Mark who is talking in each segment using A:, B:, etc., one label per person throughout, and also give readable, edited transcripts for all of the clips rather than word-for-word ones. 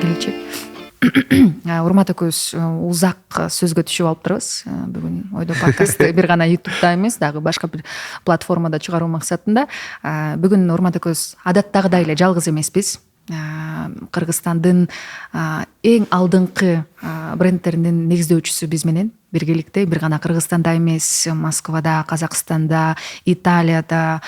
A: келечек. Урмат экөөбүз узак сөзгө түшүп алыптырбыз. Бүгүн ойдо подкастты бир гана YouTube'да эмес, дагы башка бир платформада чыгаруу максатында. Бүгүн Урмат экөөбүз адаттагыдай эле жалгыз эмеспиз. Кыргызстандын эң алдыңкы брендтеринин негиздөөчүсү биз менен биргеликте, бир гана Кыргызстанда эмес, Москвада, Казакстанда, Италияда,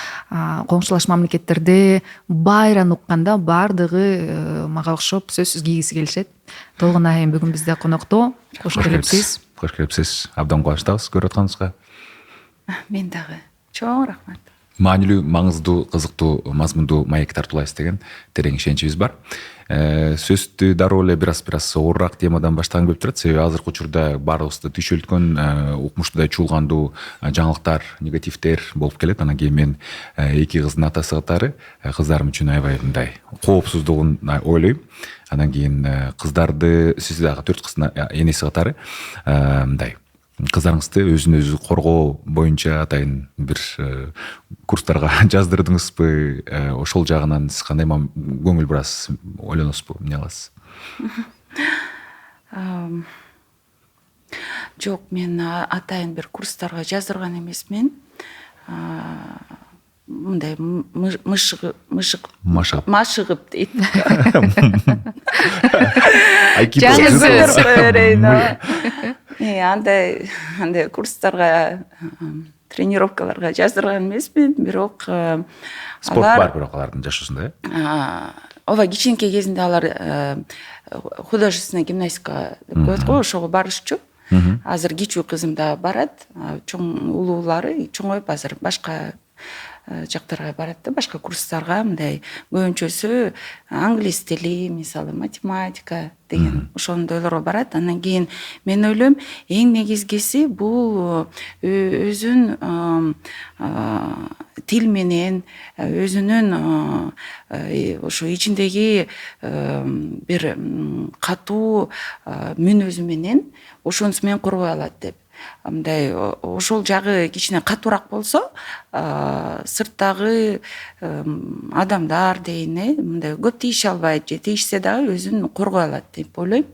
A: коңшулаш мамлекеттерде байран укканда баардыгы мага окшоп сөзсүз кийгиси келишет. Толгон айым бүгүн бизде конокто. Кош келипсиз.
B: Кош келипсиз. Абдан кубанычтабыз көрүп атканыбызга.
C: Мен дагы чоң рахмат.
B: Маанилүү, маңыздуу, кызыктуу, мазмундуу маек тартуулайбыз деген терең ишеничибиз бар. Сөздү дароо эле бир аз оорураак темадан баштаган келип турат. Себеби азыркы учурда баарыбызды түйшөлткөн, укмуштуудай чуулгандуу жаңылыктар, негативдер болуп келет. Анан кийин мен эки кыздын атасы катары кыздарым үчүн аябай мындай коопсуздугун ойлойм. Анан кийин кыздарды, сиз дагы 4 кыздын энеси катары мындай кыздарыңызды өзүн өзү коргоо боюнча атайын бир курстарга жаздырдыңызбы? Ошол жагынан сиз кандай көңүл бир аз ойлоносузбу, эмне кыласыз?
C: Жок, мен атайын бир курстарга жаздырган эмесмин. Мындай машыгып дейт. Андай курстарга, тренировкаларга жаздырган эмесмин, бирок
B: спорт бар бирок алардын жашоосунда,
C: ооба, кичинекей кезинде алар художественная гимнастика деп коет го, ошого барышчу. Азыр кичүү кызым да барат, чоң улуулары чоңоюп азыр башка жактарга барат да, башка курстарга. Мындай көбүнчөсү англис тили, мисалы математика деген ошондойлорго барат. Анан кийин мен ойлойм, эң негизгиси бул өзүн тил менен, өзүнүн ошо ичиндеги бир катуу мүнөзү менен ошонусу менен коргой алат деп. Мындай ошол жагы кичине катуураак болсо, сырттагы адамдар дейин, мындай көп тийише албайт, же тийишсе дагы өзүн коргой алат деп ойлойм.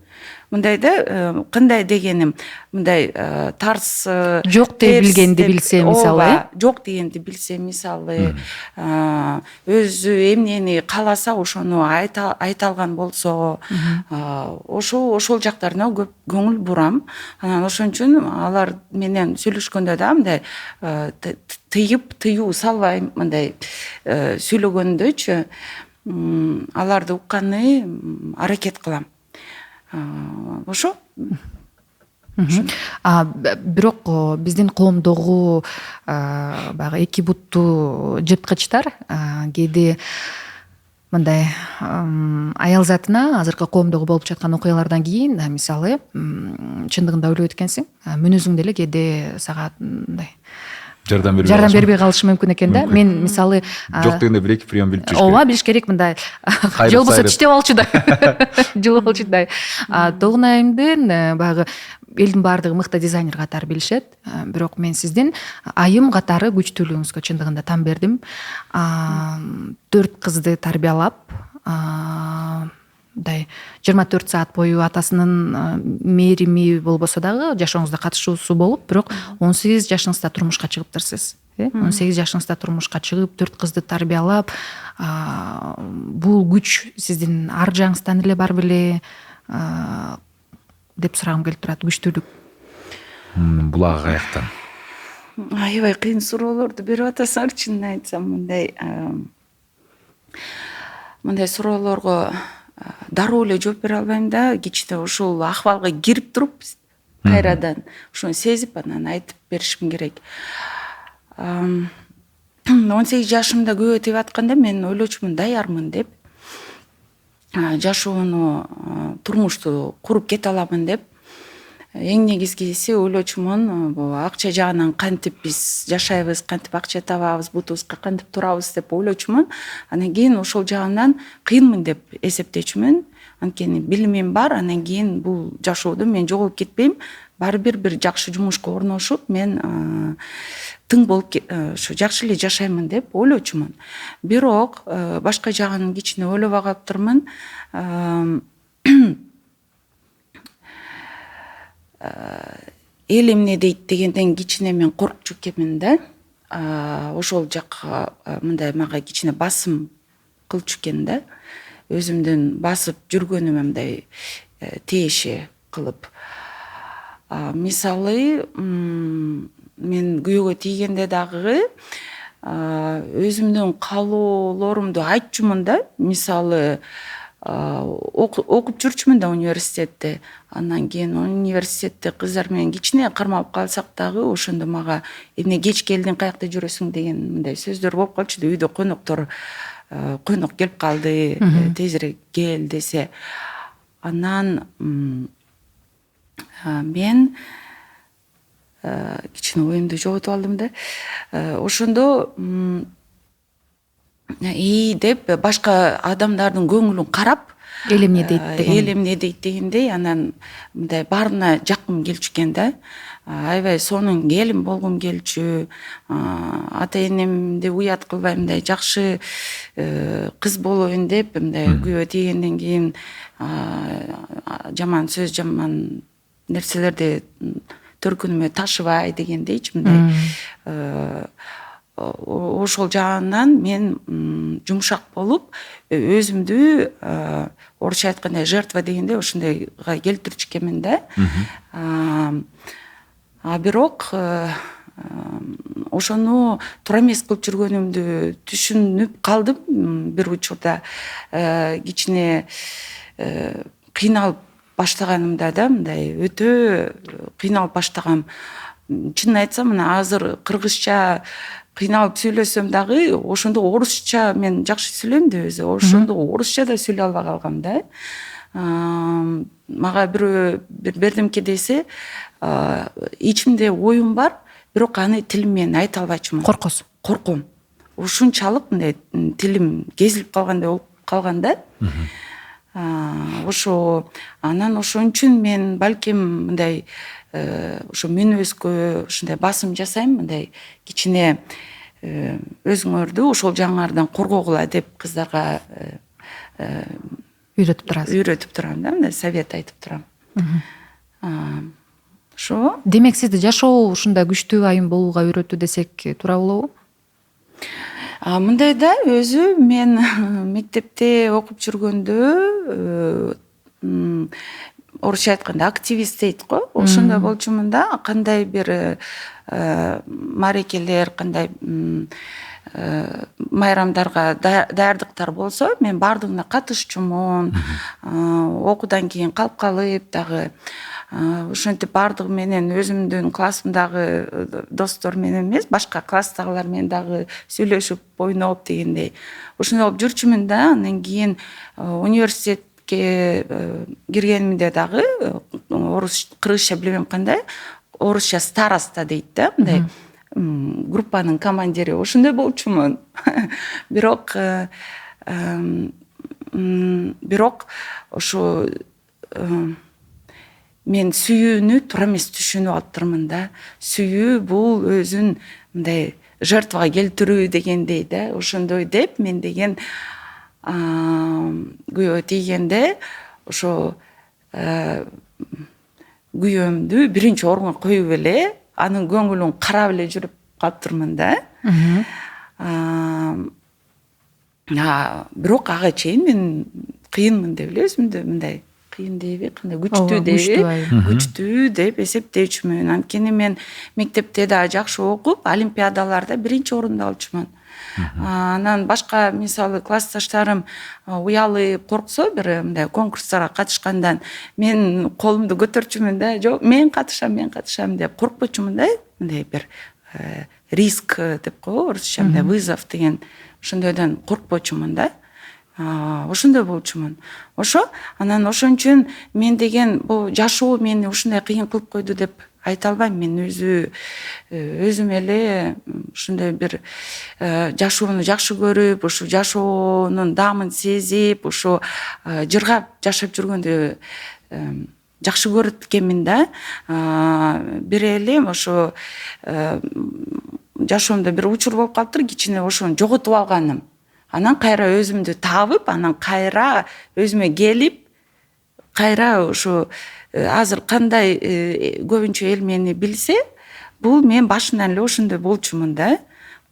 C: Мындай да, кандай дегеним, мындай тарс
A: жок деп билгенди билсе, мисалы,
C: жок дегенди билсе, мисалы, өзү эмнени кааласа ошону айта алган болсо, ошол жактарына көп көңүл бурам. Анан ошон үчүн алар менен сүйлөшкөндө да мындай тыюу салбайм, мындай сүйлөгөндөчү аларды укканы аракет кылам. Ошо.
A: Бирок биздин коомдогу баягы эки буттуу жырткычтар кээде мындай аял затына азыркы коомдогу болуп жаткан окуялардан кийин, мисалы, чындыгында ойлойт экенсиң, мүнөзүң деле кээде сага мындай жардам бербей калышы мүмкүн экен да. Мен мисалы
B: жок дегенде бир эки прием билип жүрүш керек.
A: Ооба, билиш керек, мындай же болбосо тиштеп алчудай, жылып алчудай. Толгон айымдын баягы элдин баардыгы мыкты дизайнер катары билишет, бирок мен сиздин айым катары күчтүүлүгүңүзгө чындыгында тан бердим. 4 кызды тарбиялап, мындай 24 саат бою атасынын мээрими болбосо дагы жашооңузда катышуусу болуп, бирок 18 жашыңызда турмушка чыгыптырсыз. 18 жашыңызда турмушка чыгып, 4 кызды тарбиялап, бул күч сиздин ар жагыңыздан эле бар беле деп сурагым келип турат. Күчтүүлүк
B: булагы каяктан?
C: Аябай кыйын суроолорду берип атасыңар, чынын айтсам. Мындай суроолорго дароо эле жооп бере албайм да. Кичине ушул акыбалга кирип туруп, кайрадан ушуну сезип, анан айтып беришим керек. 18 жашымда күбө тип атканда мен ойлочумун, даярмын деп. Жашоону, турмушту куруп кете аламын деп. Эң негизгиси ойлочумун, акча жагынан кантип биз жашайбыз, кантип акча табабыз, бутубузга кантип турабыз деп ойлочумун. Анан кийин ошол жагынан кыйынмын деп эсептечүмүн. Анткени билимим бар, анан кийин бул жашоодо мен жоголуп кетпейм. Баары бир жакшы жумушка орношуп, мен тың болуп ошо жакшы эле жашаймын деп ойлочумун. Бирок башка жагын кичине ойлобой калыптырмын. эл эмне дейт дегенден кичине мен коркчу экенмин да. Ошол жакка мындай мага кичине басым кылчу экен да. Өзүмдүн басып жүргөнүмө мындай тиеши кылып. Мисалы, мен күйөөгө тийгенде дагы өзүмдүн каалоолорумду айтчумун да. Мисалы, окуп жүрчүмүн да университетте. Андан кийин университетте кыздар менен кичине кармалып калсак дагы ошондо мага эмне кеч келдиң, каякта жүрөсүң деген мындай сөздөр болуп калчу да. Үйдө конок келип калды, тезирээк кел десе. Анан мен кичине оюмду жоготуп алдым да. Ошондо деп башка адамдардын көңүлүн карап,
A: эл эмне дейт
C: дегендей, анан мындай баарына жаккым келчү экен да. Аябай сонун келин болгум келчү. Ата энемди уят кылбай мындай жакшы кыз болоюн деп, мындай күйөө тийгенден кийин жаман сөз, жаман нерселерди төркүнүмө ташыбай дегендейчи мындай. Ошол жагынан мен жумшак болуп, өзүмдү орусча айтканда жертва дегенде ошондойго келтирчү экенмин да. Бирок ошону туура эмес кылып жүргөнүмдү түшүнүп калдым бир учурда. Кичине кыйналып баштаганымда да, мындай өтө кыйналып баштагам. Чынын айтсам, мына азыр кыргызча кыйналып сүйлөсөм дагы, ошондо орусча мен жакшы сүйлөйм да өзү. Ошондо орусча да сүйлөй албай калгам да. Мага бирөө бердимки десе, ичимде оюм бар, бирок аны тилим менен айта албайчумун.
A: Коркосуң?
C: Корком. Ушунчалык мындай тилим кезилип калгандай болуп калган да. Ошо анан ошон үчүн мен балким мындай ошо мүнөзгө ушундай басым жасайм, мындай кичине өзүңөрдү ошол жагыңардан коргогула деп кыздарга үйрөтүп турам да, мындай совет айтып турам. Ошо.
A: Демек сизди жашоо ушундай күчтүү айым болууга үйрөттү десек туура болобу?
C: Мындай да, өзү мен мектепте окуп жүргөндө орусча айтканда активист дейт го. Ошондой болчумун да. Кандай бир марекелер, кандай майрамдарга даярдыктар болсо, мен бардыгына катышчумун. Окуудан кийин калып калып дагы ошентип бардыгы менен өзүмдүн классымдагы достор менен эмес, башка класстагылар менен дагы сүйлөшүп, ойноп дегендей. Ошондой болуп жүрчүмүн да. Андан кийин университетке киргенимде дагы кыргызча билбейм кандай, орусча староста дейт да, мындай группанын командири. Ошондой болчумун. Бирок ошо мен сүйүүнү туура эмес түшүнүп алыптырмын да. Сүйүү бул өзүн мындай жертвага келтирүү дегендей да. Ошондой деп мен деген күйөө тийгенде ошо күйөөмдү биринчи орунга коюп эле, анын көңүлүн карап эле жүрүп калыптырмын да. Бирок ага чейин мен кыйынмын деп эле өзүмдү мындай кыйын дейби, кандай күчтүү деп эсептейчүмүн. Анткени мен мектепте да жакшы окуп, олимпиадаларда биринчи орунду алчумун. Анан башка мисалы классташтарым уялып корксо бир мындай конкурстарга катышкандан, мен колумду көтөрчүмүн да. Жок, мен катышам деп коркпочумун да. Мындай бир риск деп коебу орусча, мындай вызов деген, ошондойдон коркпочумун да. Ошондой болчумун. Ошо анан ошон үчүн мен деген бул жашоо мени ушундай кыйын кылып койду деп айта албайм. Мен өзүм эле ушундай бир жашоону жакшы көрүп, ушу жашоонун даамын сезип, ушу жыргап жашап жүргөндү жакшы көрөт экенмин да. Бир эле ошо жашоомдо бир учур болуп калыптыр, кичине ошону жоготуп алганым. Анан кайра өзүмдү табып, анан кайра өзүмө келип, кайра ушу азыр кандай көбүнчө эл мени билсе, бул мен башынан эле ошондой болчумун да.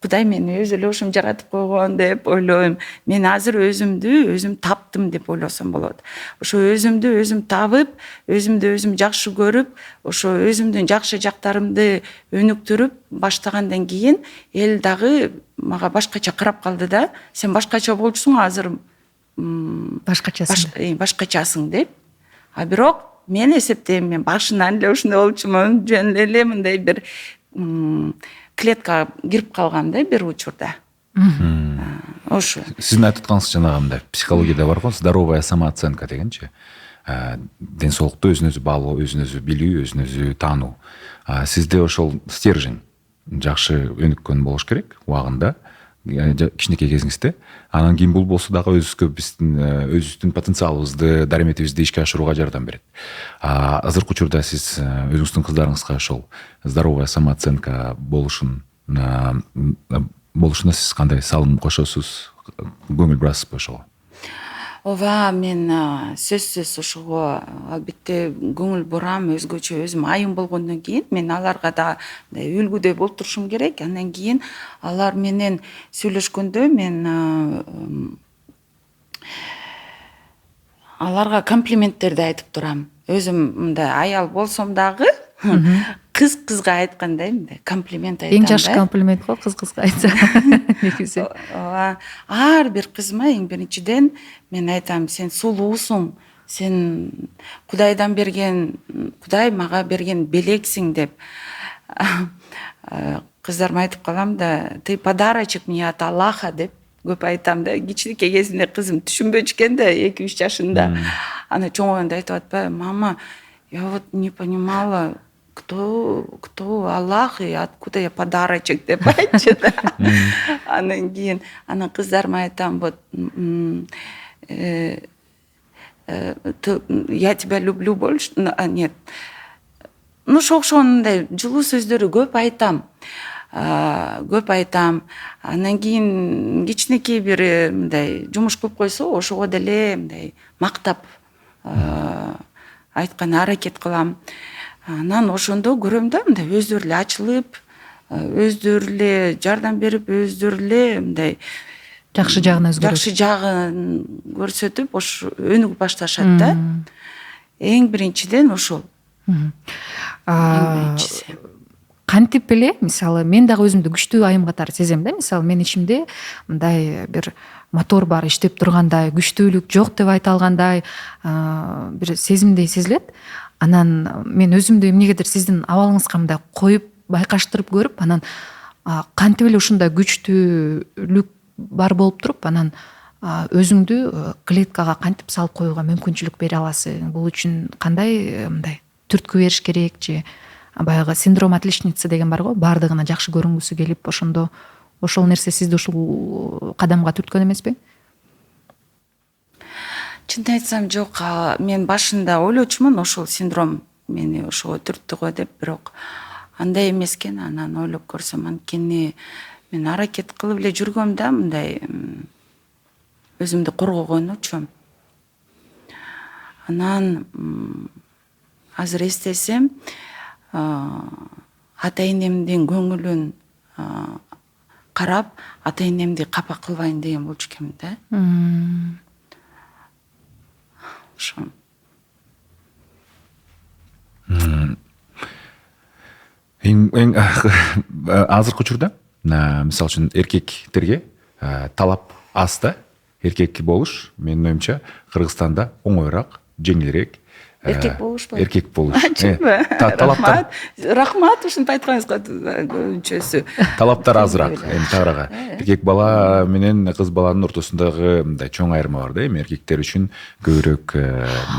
C: Кудай мени өзү эле ошентип жаратып койгон деп ойлойм. Мен азыр өзүмдү өзүм таптым деп ойлосом болот. Ошо өзүмдү өзүм табып, өзүмдү өзүм жакшы көрүп, ошо өзүмдүн жакшы жактарымды өнүктүрүп баштагандан кийин эл дагы мага башкача карап калды да. Сен башкача болчусуң азыр, башкачасың деп. А бирок мен эсептейм, мен башынан эле ошондой болчумун, жөн эле мындай бир клеткага кирип калгам да бир учурда. Ошо.
B: Сиздин айтып атканыңыз жанагы мындай психологияда бар го, здоровая самооценка дегенчи. Ден соолукту өзүн өзү баалоо, өзүн өзү билүү, өзүн өзү таануу. Сизде ошол стержень жакшы өнүккөн болуш керек убагында, кичинекей кезиңизде. Анан кийин бул болсо дагы өзүбүздүн потенциалыбызды, дараметибизди ишке ашырууга жардам берет. Азыркы учурда сиз өзүңүздүн кыздарыңызга ошол здоровая самооценка болушуна сиз кандай салым кошосуз? Көңүл бурасызбы ошого?
C: Ооба, мен сөзсүз ошого албетте көңүл бурам, өзгөчө өзүм айым болгондон кийин мен аларга да үлгүдөй болуп турушум керек. Андан кийин алар менен сүйлөшкөндө мен аларга комплименттерди айтып турам. Өзүм мындай аял болсом дагы кызга айткандай мындай комплимент айтам да.
A: Эң жакшы комплимент го кызга айтса. Негизи.
C: Ар бир кызыма эң биринчиден мен айтам, сен сулуусуң, сен Кудайдан берген, Кудай мага берген белексиң деп. Кыздарыма айтып калам да, ты подарочек мне от Аллаха деп көп айтам да. Кичинекей кезинде кызым түшүнбөчү экен да, 2-3 жашында. Ана чоңойгондо айтып атпайбы, мама, я вот не понимала, кто Аллах и откуда я подарочек деп айтчу да. Анан кийин анан кыздарыма айтам, вот я тебя люблю больше, нет. Ошондой жылуу сөздөрү көп айтам. Анан кийин кичинекей бир мындай жумуш кылып койсо, ошого деле мындай мактап айтканга аракет кылам. Анан ошондо көрөм да, мындай өздөрү эле ачылып, өздөрү эле жардам берип, өздөрү эле мындай
A: жакшы
C: жагын көрсөтүп, ошо өнүгүп башташат да. Эң биринчиден ошол.
A: Кантип эле, мисалы, мен дагы өзүмдү күчтүү айым катары сезем да. Мисалы, мен ичимде мындай бир мотор бар, иштеп тургандай, күчтүүлүк жок деп айта алгандай бир сезимдей сезилет. Анан мен өзүмдү эмнегедир сиздин абалыңызга мындай коюп, байкаштырып көрүп, анан кантип эле ушундай күчтүүлүк бар болуп туруп, анан өзүңдү клеткага кантип салып коюуга мүмкүнчүлүк бере аласың? Бул үчүн кандай мындай түрткү бериш керек же баягы синдром отличницы деген бар го, бардыгына жакшы көрүнгүсү келип, ошондо ошол нерсе сизди ушул кадамга түрткөн эмеспи?
C: Чынын айтсам, жок, мен башында ойлочумун, ошол синдром мени ошого түрттү го деп, бирок андай эмес экен. Анан ойлоп көрсөм, анткени мен аракет кылып эле жүргөм да, мындай өзүмдү коргогонучу. Анан азыр эстесем, ата энемдин көңүлүн карап, ата энемди капа кылбайын деген болчу экенмин да. Ошо.
B: Эң азыркы учурда, мисалы үчүн эркектерге талап аз да. Эркек болуш, менин оюмча, Кыргызстанда оңоюраак, жеңилирээк.
C: Эркек болушпу?
B: Эркек болуш.
C: Рахмат, ушинтип айтканыңызга көбүнчөсү.
B: Талаптар азыраак, эми тагырага. Эркек бала менен кыз баланын ортосундагы мындай чоң айырма бар да. Эми эркектер үчүн көбүрөөк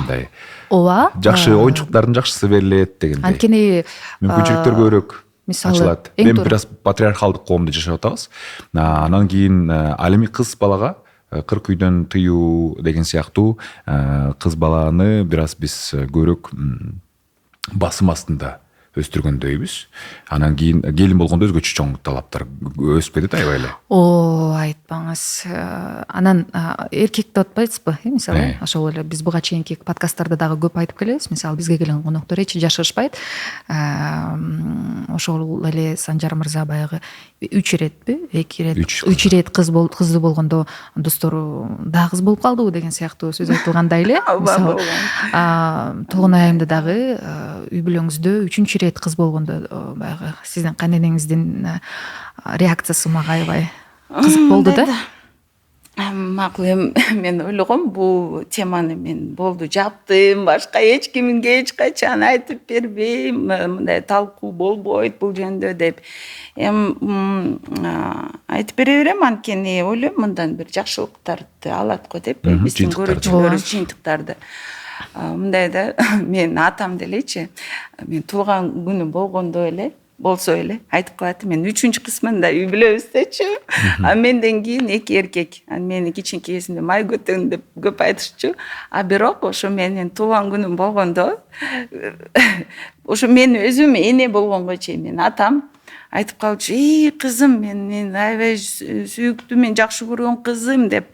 B: мындай
A: ооба,
B: жакшы оюнчуктардын жакшысы берилет дегендей.
A: Анткени
B: мүмкүнчүлүктөр көбүрөөк
A: мисалы
B: эми бир аз патриархалдык коомдо жашап атабыз. Анан кийин ал эми кыз балага 40 үйдөн тыюу деген сыяктуу кыз баланы бир аз биз көбүрөөк басым астында өстүргөндөйбүз. Анан кийин келин болгондо өзгөчө чоң талаптар өспөдү аябай эле.
A: Айтпаңыз. Анан эркекти атпайсызбы? Мисалы, ошол эле биз буга чейинки подкасттарда дагы көп айтып келебиз. Мисалы, бизге келген коноктор эч жашырышпайт. Ошол эле Санжар мырза баягы 3 иретпи? 2 ирет. 3 ирет кызды болгондо достору да кыз болуп калдыбы деген сыяктуу сөз айтылгандай эле. Мисалы, толгон айымда дагы үй бүлөңүздө 3-чү ирет кыз болгондо баягы сиздин кайненеңиздин реакциясы мага аябай кызык болду да.
C: Макул, мен ойлогом бул теманы мен болду жаптым, башка эч кимге эч качан айтып бербейм, мындай талкуу болбойт бул жөнүндө деп. Айтып бере берем, анткени ойлойм мындан бир жакшылыктарды алат го деп, биздин көрүүчүлөрүбүз жыйынтыктарды. Мындай да, мен атам делечи, мен туулган күнү болгондо эле болсо эле айтып калат, мен 3-чү кысмында үй бүлөбүз дечү. Менден кийин 2 эркек. Мени кичинекей кезимде май көтөн деп көп айтышчу. Бирок ошо менин туулган күнүм болгондо, ошо мен өзүм эне болгонго чейин мен атам айтып калчу: кызым, мен аябай сүйүктүү, мен жакшы көргөн кызым деп.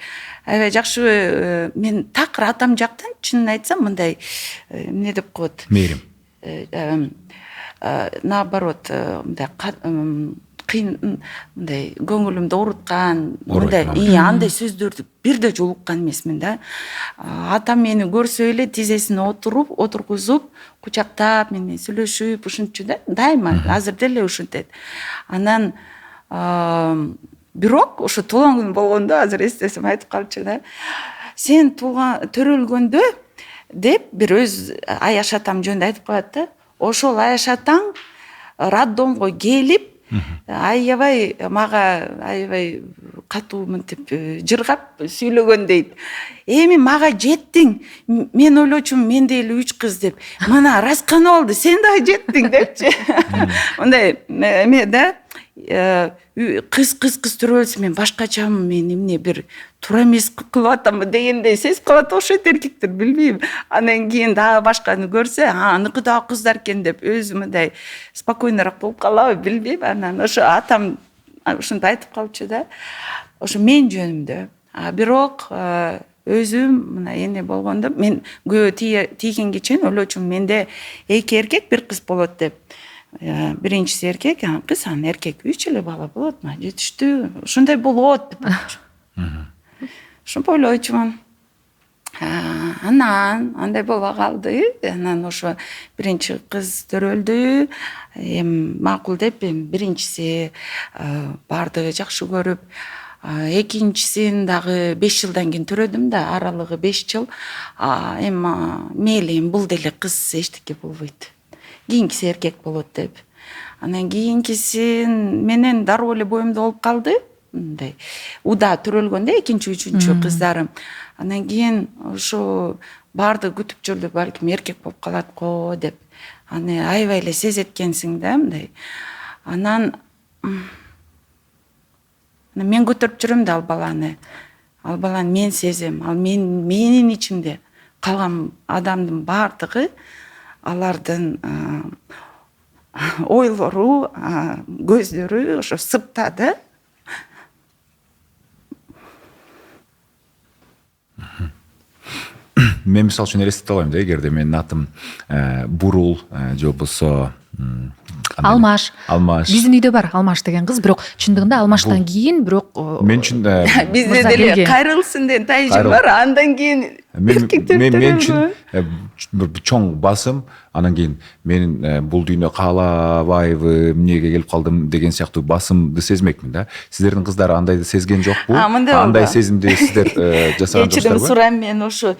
C: Аябай жакшы, мен такыр атам жактан чынын айтсам мындай эмне деп коет?
B: Мээрим.
C: Наоборот, мындай кыйын, мындай көңүлүмдү ооруткан, мындай андай сөздөрдү бирде жолу уккан эмесмин да. Атам мени көрсө эле тизесине отургузуп, кучактап, менен сүйлөшүп, ушинтчу да, дайыма, азыр деле ушинтет. Анан бирок ошо туулган күн болгондо, азыр эстесем айтып калчу да, сен төрөлгөндө деп бир өз Аяш атам жөнүндө айтып калат да. Ошол Аяш атаң роддомго келип, аябай мага аябай катуу мынтип жыргап сүйлөгөн дейт. Эми мага жеттиң, мен ойлочумун мен деле 3 кыз деп. Мына раскана болду, сен дагы жеттиң депчи. Мындай эме да, кыз төрөлсө мен башкачамын, мен эмне бир туура эмес кылып атамбы дегендей сезип калат окшойт эркектер, билбейм. Андан кийин дагы башканы көрсө, аныкы дагы кыздар экен деп өзү мындай спокойнораак болуп калабы, билбейм. Анан ошо атам ушинтип айтып калчу да, ошо мен жөнүмдө. Бирок өзүм мына эне болгондо мен күйөө тийгенге чейин ойлочумун менде 2 эркек 1 кыз болот деп. Биринчиси эркек, кыз, анан эркек 3 эле бала болот, мына жетиштүү, ушундай болот деп ойлочумун. Ошентип ойлойчумун. Анан андай боло калды. Анан ошо биринчи кыз төрөлдү. Макул деп, биринчиси бардыгы жакшы көрүп, экинчисин дагы 5 жылдан кийин төрөдүм да, аралыгы 5 жыл. Мейли, бул деле кыз эчтеке болбойт. Кийинкиси эркек болот деп. Анан кийинкисин менен дароо эле боюмда болуп калды. Мындай уда төрөлгөндө экинчи, үчүнчү кыздарым. Анан кийин ошо барды күтүп жүрдү, балким эркек болуп калат го деп. Аны аябай эле сезет экенсиң да, мындай. Анан мен көтөрүп жүрөм да ал баланы мен сезем. Ал менин ичимде калган адамдын бардыгы, алардын ойлору, көздөрү ошо сыпта да.
B: Мен мисалы үчүн элестете алайм да, эгерде менин атым Бурул же болбосо
A: Алмаш. Биздин үйдө бар Алмаш деген кыз, бирок чындыгында Алмаштан кийин бирок
B: мен үчүн
C: бизде деле Кайрылсын деген тайжым бар, андан кийин эркектер
B: мен үчүн бир чоң басым. Анан кийин менин бул дүйнө каалабайбы, эмнеге келип калдым деген сыяктуу басымды сезмекмин да. Сиздердин кыздар андайды сезген жокпу? Андай сезимди сиздер жасаган жоксуздарбы?
C: Кечирим сурайм, мен ошо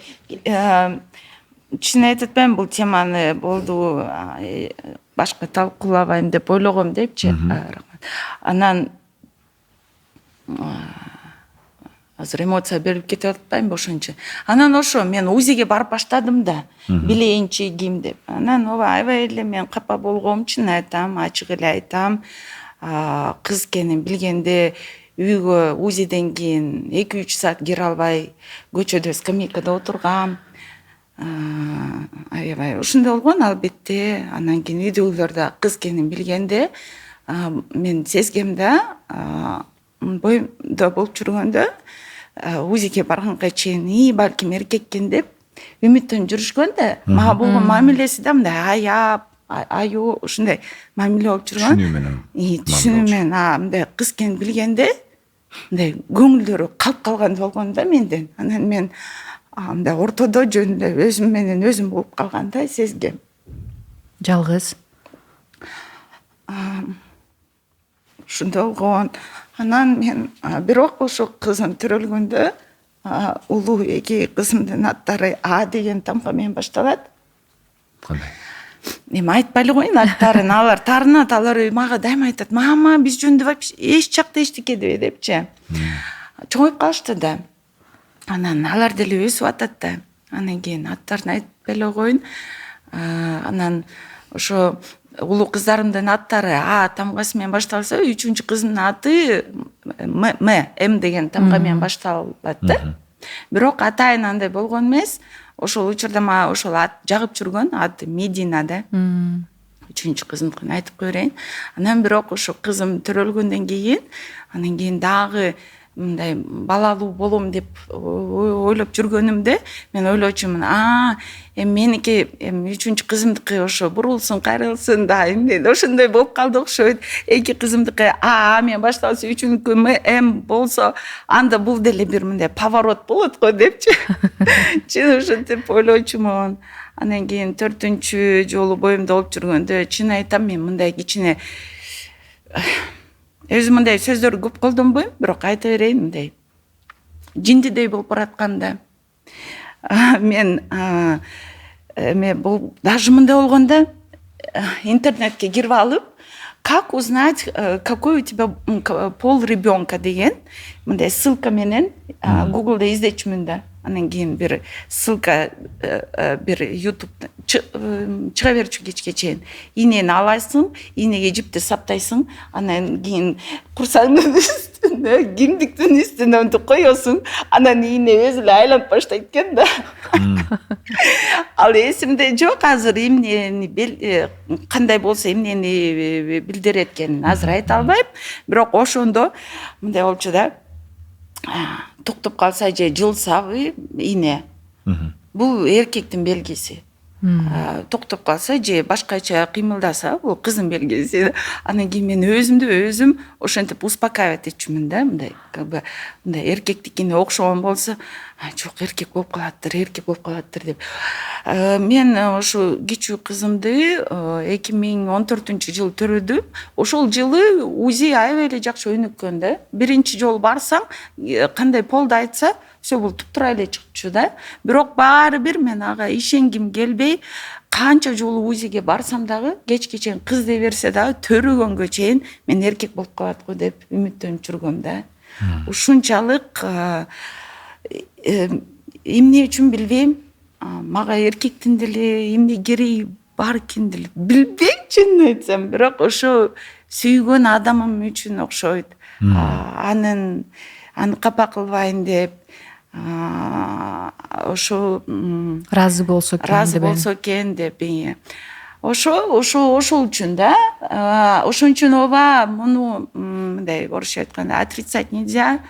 C: чын айтып атпайм, бул теманы болду башка талкуулабайм деп ойлогом депчи. Анан азыр эмоция берип кетип атпаймынбы ошончо. Анан ошо мен УЗИге барып баштадым да, билейинчи ким деп. Анан аябай эле мен капа болгом, чын айтам, ачык эле айтам. Кыз экенин билгенде үйгө УЗИден кийин 2-3 саат кире албай көчөдө скамейкада отургам. аябай ушундай болгон албетте. Анан кийин үйдөгүлөр кыз экенин билгенде мен сезгем да, боюмда болуп жүргөндө УЗИге барганга чейин балким эркек экен деп үмүттөнүп жүрүшкөн да. Мага болгон мамилеси да мындай аяп, аюу ушундай мамиле болуп жүргөн.
B: Түшүнүү менен.
C: Түшүнүү менен мындай кыз экенин билгенде мындай көңүлдөрү калып калгандай болгон да менден. Анан мен мындай ортодо жөнүндө өзүм менен өзүм болуп калгандай сезгем.
A: Жалгыз.
C: Ушундай болгон. Анан мен бирок ошо кызым төрөлгөндө улуу эки кызымдын аттары А деген тамга менен башталат.
B: Кандай?
C: Эми айтпай эле коеюн аттарын. Алар таарынат, алар мага дайыма айтат: "Мама, биз жөнүндө вообще эч жакта эчтеке дебей" депчи. Чоңоюп калышты да. Анан алар деле өсүп атат да. Анан кийин аттарын айтпай эле коеюн. Анан ошо улуу кыздарымдын аттары А тамгасы менен башталса, үчүнчү кызымдын аты М деген тамга менен башталат да. Бирок атайын андай болгон эмес. Ошол учурда мага ошол ат жагып жүргөн, аты Медина да. Үчүнчү кызымдыкын айтып кое берейин. Анан бирок ошо кызым төрөлгөндөн кийин, анан кийин дагы мындай балалуу болом деп ойлоп жүргөнүмдө мен ойлочумун: эми меники эми үчүнчү кызымдыкы ошо бурулсун, кайрылсын да, эмне ошондой болуп калды окшойт. Эки кызымдыкы А менен башталса, үчүнчүкү М болсо, анда бул деле бир мындай поворот болот го депчи. Чын ошентип ойлочумун. Анан кийин 4-үнчү жолу боюмда болуп жүргөндө чын айтам, мен мындай кичине өзүм мындай сөздөрдү көп колдонбойм, бирок айта берейин, мындай жиндидей болуп баратканда мен бул даже мындай болгондо интернетке кирип алып, как узнать, какой у тебя пол ребенка деген мындай ссылка менен Google'да издечүмүн да. Анан кийин бир ссылка бир YouTube чыга берчү кечке чейин. Ийнени аласың, ийнеге жипти саптайсың, анан кийин курсаңдын үстүнө, кимдиктин үстүнө мынтип коесуң, анан ийне өзү эле айланып баштайт экен да. Ал эсимде жок азыр эмнени кандай болсо эмнени билдирет экенин азыр айта албайм, бирок ошондо мындай болчу да. Токтоп калса же жылсабы ийне, бул эркектин белгиси. Токтоп калса же башкача кыймылдаса, бул кыздын белгиси. Анан кийин мен өзүмдү өзүм ошентип успокаивать этчүмүн да, мындай как бы мындай эркектикине окшогон болсо, жок, эркек болуп калаттыр деп. Мен ошо кичүү кызымды 2014-жылы төрөдүм. Ошол жылы УЗИ аябай эле жакшы өнүккөн да. Биринчи жолу барсаң, кандай полду айтса, все бул туптура эле чыкчу да. Бирок баары бир мен ага ишенгим келбей, канча жолу УЗИге барсам дагы, кечке чейин кыз дей берсе дагы, төрөгөнгө чейин мен эркек болуп калат го деп үмүттөнүп жүргөм да. Ушунчалык эмне үчүн билбейм, мага эркектин деле эмне кереги бар экен деле билбейм, чынын айтсам, бирок ошо сүйгөн адамым үчүн окшойт. Аны капа кылбайын деп, ошо
A: разы болсо
C: экен деп. Ошол үчүн да. Ошон үчүн ооба муну мындай орусча айтканда отрицать нельзя.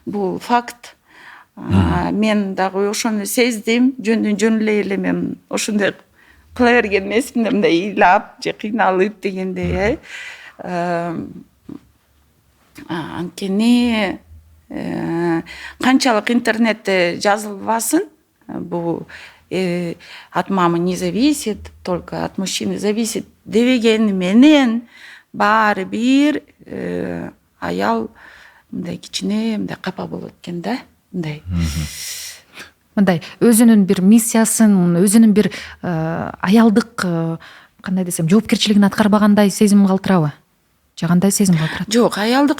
C: Бул факт. Мен дагы ошону сездим. Жөн эле мен ошондой кыла берген эмесмин, мындай ыйлап же кыйналып дегендей. Анткени канчалык интернетте жазылбасын, бул от мамы не зависит, только от мужчины зависит дебегени менен баары бир аял мындай кичине мындай капа болот экен да, мындай.
A: Мындай өзүнүн бир миссиясын, өзүнүн бир аялдык кандай десем, жоопкерчилигин аткарбагандай сезим калтырабы? Же кандай сезим калтырат?
C: Жок, аялдык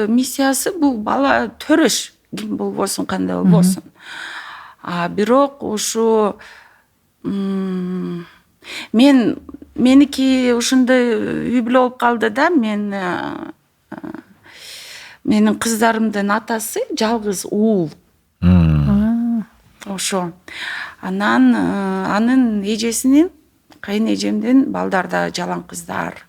C: миссиясы бул бала төрөш, ким болбосун, кандай болбосун. Бирок ошо меники ушундай үй бүлө болуп калды да. Менин кыздарымдын атасы жалгыз уул. ошо. Анан анын эжесинин, кайын эжемдин балдарда жалаң кыздар.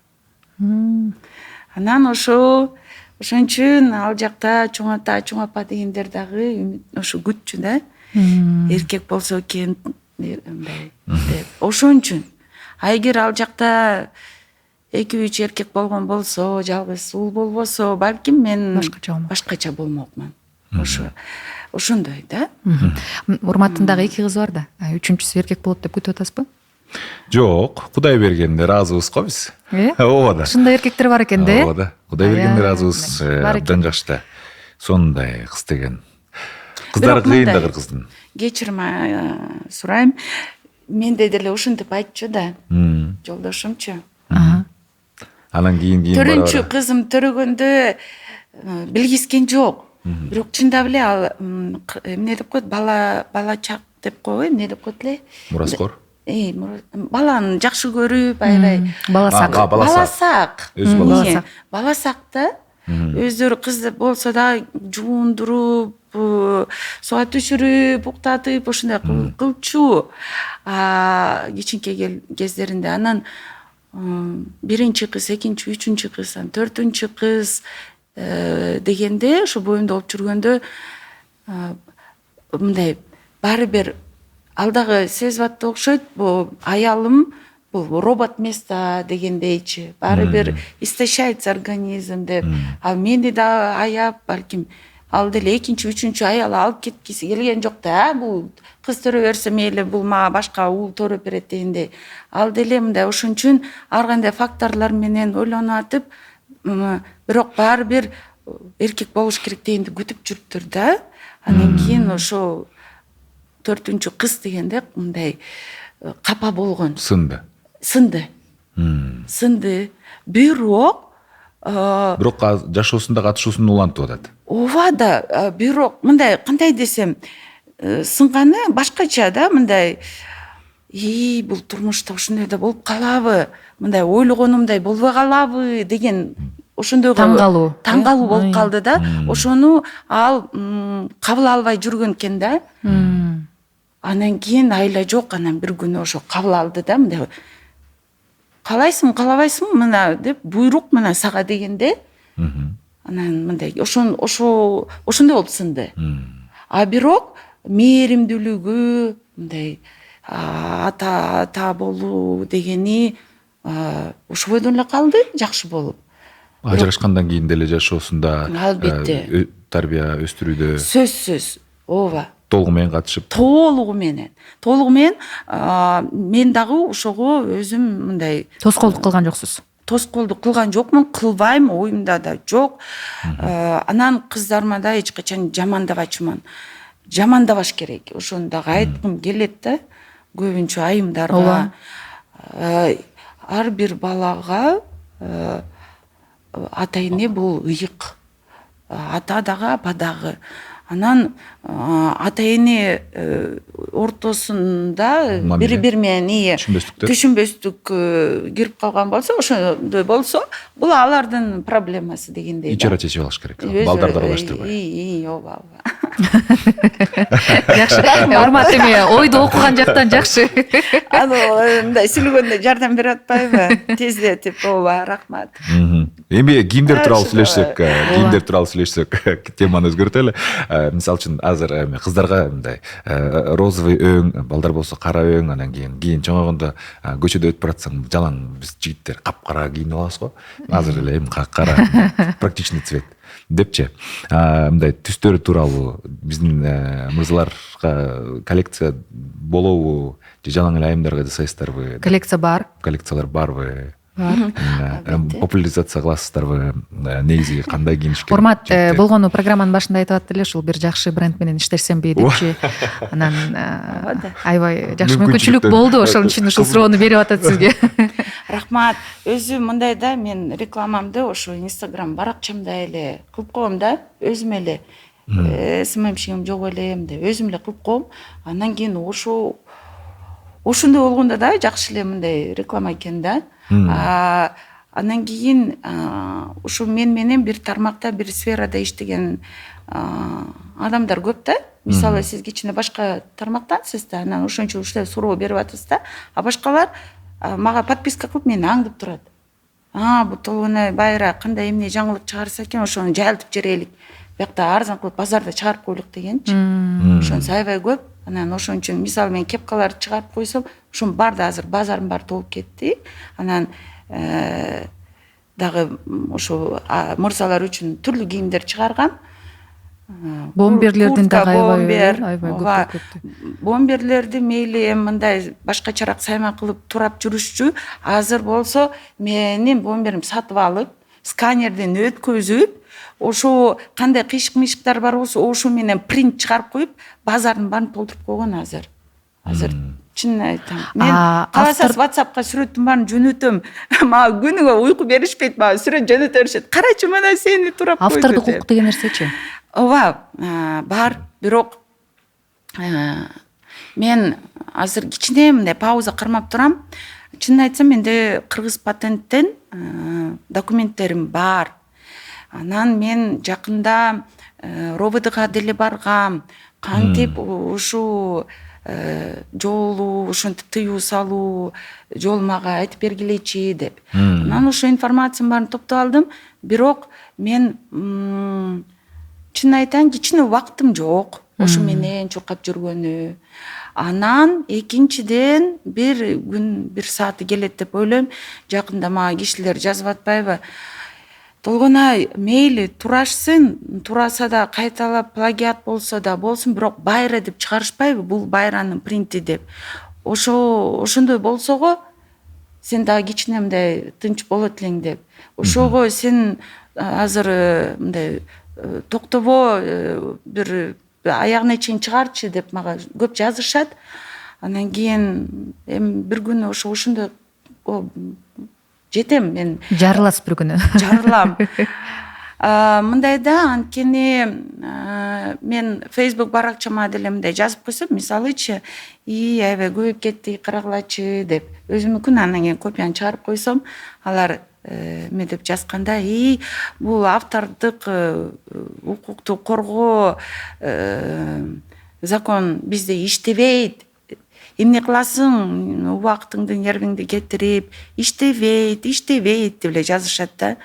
C: Анан ошон үчүн ал жакта чоң ата, чоң апа дегендер дагы ошо күтчү да. Эркек болсо экен мындай деп. Ошон үчүн. А эгер ал жакта 2-3 эркек болгон болсо, жалгыз уул болбосо, балким мен башкача болмокмун. Ошондой да.
A: Урматтын 2 кызы бар да. 3-үчүсү эркек болот деп күтүп атасызбы?
B: Жок, Кудай бергенде разыбыз го биз. Ооба да.
A: Ушундай эркектер бар экен да.
B: Ооба да. Кудай бергенде разыбыз. Абдан жакшы да. Сондай кыз деген. Кыздар кыйын да кыргыздын.
C: Кечирим сурайм. Менде деле ушинтип айтчу да. Жолдошумчу.
B: Анан кийин
C: Төрүнчү кызым төрөгөндө билгискен жок. Бирок чындап эле ал эмне деп коет, балачак деп койбойбу, эмне деп коет эле?
B: Мураскор.
C: Баланы жакшы көрүп, аябай
A: Баласак.
C: Баласак.
B: Өзү баласак.
C: Баласакта өздөрү кыз болсо да жуундуруп, суга түшүрүп, уктатып, ушундай кылчу. Кичинекей кездеринде анан 1-чи кыз, 2-чи, 3-чү кыз, 4-чү кыз дегенде ошо боюмда болуп жүргөндө мындай баары бир ал дагы сезип атты окшойт. Бул аялым бул робот место дегендейчи. Баары бир истощается организм деп. Ал мени да аяп, балким ал деле 2-чи, 3-чү аялы алып кеткиси келген жок да. Бул кыз төрө берсе мейли, бул мага башка уул төрөп берет дегендей. Ал деле мындай ошон үчүн ар кандай факторлор менен ойлонуп атып, бирок баары бир эркек болуш керек дегенди күтүп жүрүптүр да. Анан кийин ошо 4-чү кыз дегенде мындай капа болгон.
B: Сынды.
C: Бирок
B: жашоосунда катышуусун улантып атат.
C: Ооба да, бирок мындай кандай десем, сынганы башкача да, мындай бул турмушта ушундай да болуп калабы, мындай ойлогонумдай болбой калабы деген ошондой таңгалуу болуп калды да. Ошону ал кабыл албай жүргөн экен да. Анан кийин айла жок, анан бир күнү ошо кабыл алды да, мындай каалайсыңбы, каалабайсыңбы мына деп буйрук мына сага дегенде. Анан мындай ошондой болуп сынды. А бирок мээримдүүлүгү, мындай ата болуу дегени ошо бойдон эле калды, жакшы болуп.
B: Ажырашкандан кийин деле жашоосунда
C: албетте
B: тарбия өстүрүүдө
C: сөзсүз, ооба.
B: Толугу менен катышып.
C: Толугу менен. Мен дагы ошого өзүм мындай
A: тоскоолдук кылган жоксуз.
C: Тоскоолдук кылган жокмун, кылбайм, оюмда да жок. Анан кыздарыма да эч качан жамандабачумун. Жамандабаш керек. Ошону дагы айткым келет да. Көбүнчө айымдарга. Ар бир балага ата эне бул ыйык. Ата дагы, апа дагы. Анан ата эне ортосунда бири-бири менен түшүнбөстүк кирип калган болсо, ошондой болсо, бул алардын проблемасы дегендей.
B: Ичара чечип алыш керек. Балдарды аралаштырбай.
C: Ооба.
A: Жакшы. Урмат, эми ойду окуган жактан жакшы.
C: Мындай сүйлөгөндө жардам берип атпайбы? Тездетип, ооба, рахмат.
B: Эми кийимдер тууралуу сүйлөшсөк, теманы өзгөртөлү. Мисалы үчүн азыр кыздарга мындай розовый өң, балдар болсо кара өң, анан кийин чоңойгондо көчөдө өтүп баратсаң жалаң биз жигиттер капкара кийинип алабыз го. Азыр эле кара практичный цвет депчи. Мындай түстөрү тууралуу биздин мырзаларга коллекция болобу же жалаң эле айымдарга жасайсыздарбы? Коллекциялар барбы? Популяризация кыласыздарбы? Негизи кандай кийиниш керек?
A: Урмат, болгону программанын башында айтып аттыр эле, ушул бир жакшы бренд менен иштесемби депчи. Анан аябай жакшы мүмкүнчүлүк болду, ошон үчүн ушул суроону берип атат сизге.
C: Рахмат. Өзү мындай да, мен рекламамды ошо Instagram баракчамда эле кылып коем да, өзүм эле. СММщигим жок эле, мындай өзүм эле кылып коем. Андан кийин ошондой болгондо да жакшы эле мындай реклама экен да. Андан кийин ушу мен менен бир тармакта, бир сферада иштеген адамдар көп да. Мисалы сиз кичине башка тармактансыз да, анан ошончо уште суроо берип атасыз да, а башкалар мага подписка кылып мени аңдып турат. Бул Толгонай байра кандай эмне жаңылык чыгарса экен, ошону жайылтып жиберелик. Биякта арзан кылып базарда чыгарып койлук дегенчи. Ошонусу аябай көп. Анан ошон үчүн мисалы мен кепкаларды чыгарып койсом, ошонун баары да азыр базарым баары толуп кетти. Анан дагы ошо мырзалар үчүн түрлүү кийимдер чыгаргам.
A: Бомберлердин дагы аябай
C: бомберлерди мейли эми мындай башкачараак сайма кылып турап жүрүшчү. Азыр болсо менин бомберим сатып алып, сканерден өткөзүп, ошо кандай кыйшык-мыйшыктар бар болсо ошо менен принт чыгарып коюп, базардын баарын толтуруп койгон азыр. Азыр чын айтам. Мен кааласаңыз WhatsAppка сүрөттүн баарын жөнөтөм. Мага күнүгө уйку беришпейт, мага сүрөт жөнөтө беришет. Карачы, мына сени турап койду.
A: Автордук укук деген нерсечи?
C: Ооба, бар, бирок мен азыр кичине мындай пауза кармап турам. Чынын айтсам, менде кыргыз патенттен документтерим бар. Анан мен жакында РОВДга деле баргам. Кантип ушу жолу, ошентип тыюу салуу, жол мага айтып бергилечи деп. Анан ошо информациянын баарын топтоп алдым. Бирок мен чын айтайын, кичине убактым жок ошо менен чуркап жүргөнү. Анан экинчиден бир күн бир сааты келет деп ойлойм. Жакында мага кишилер жазып атпайбы? Толгонай, мейли турашсын, тураса да кайталап плагиат болсо да болсун, бирок байра деп чыгарышпайбы? Бул байранын принти деп. Ошондой болсо го сен дагы кичине мындай тынч болот элең деп. Ошого сен азыр мындай токтобо бир аягына чейин чыгарчы деп мага көп жазышат. Анан кийин эми бир күнү ошондой жетем мен.
A: Жарыласыз бир күнү.
C: Жарылам. Мындай да, анткени мен Facebook баракчама деле мындай жазып койсом, мисалычы, аябай көбөйүп кетти, карагылачы деп. Өзүмүнкүн анан кийин копияны чыгарып койсом, алар эме деп жазганда, бул автордук укукту коргоо закон бизде иштебейт. Эмне кыласың, убактыңды, нервиңди кетирип, иштебейт деп эле жазышат да.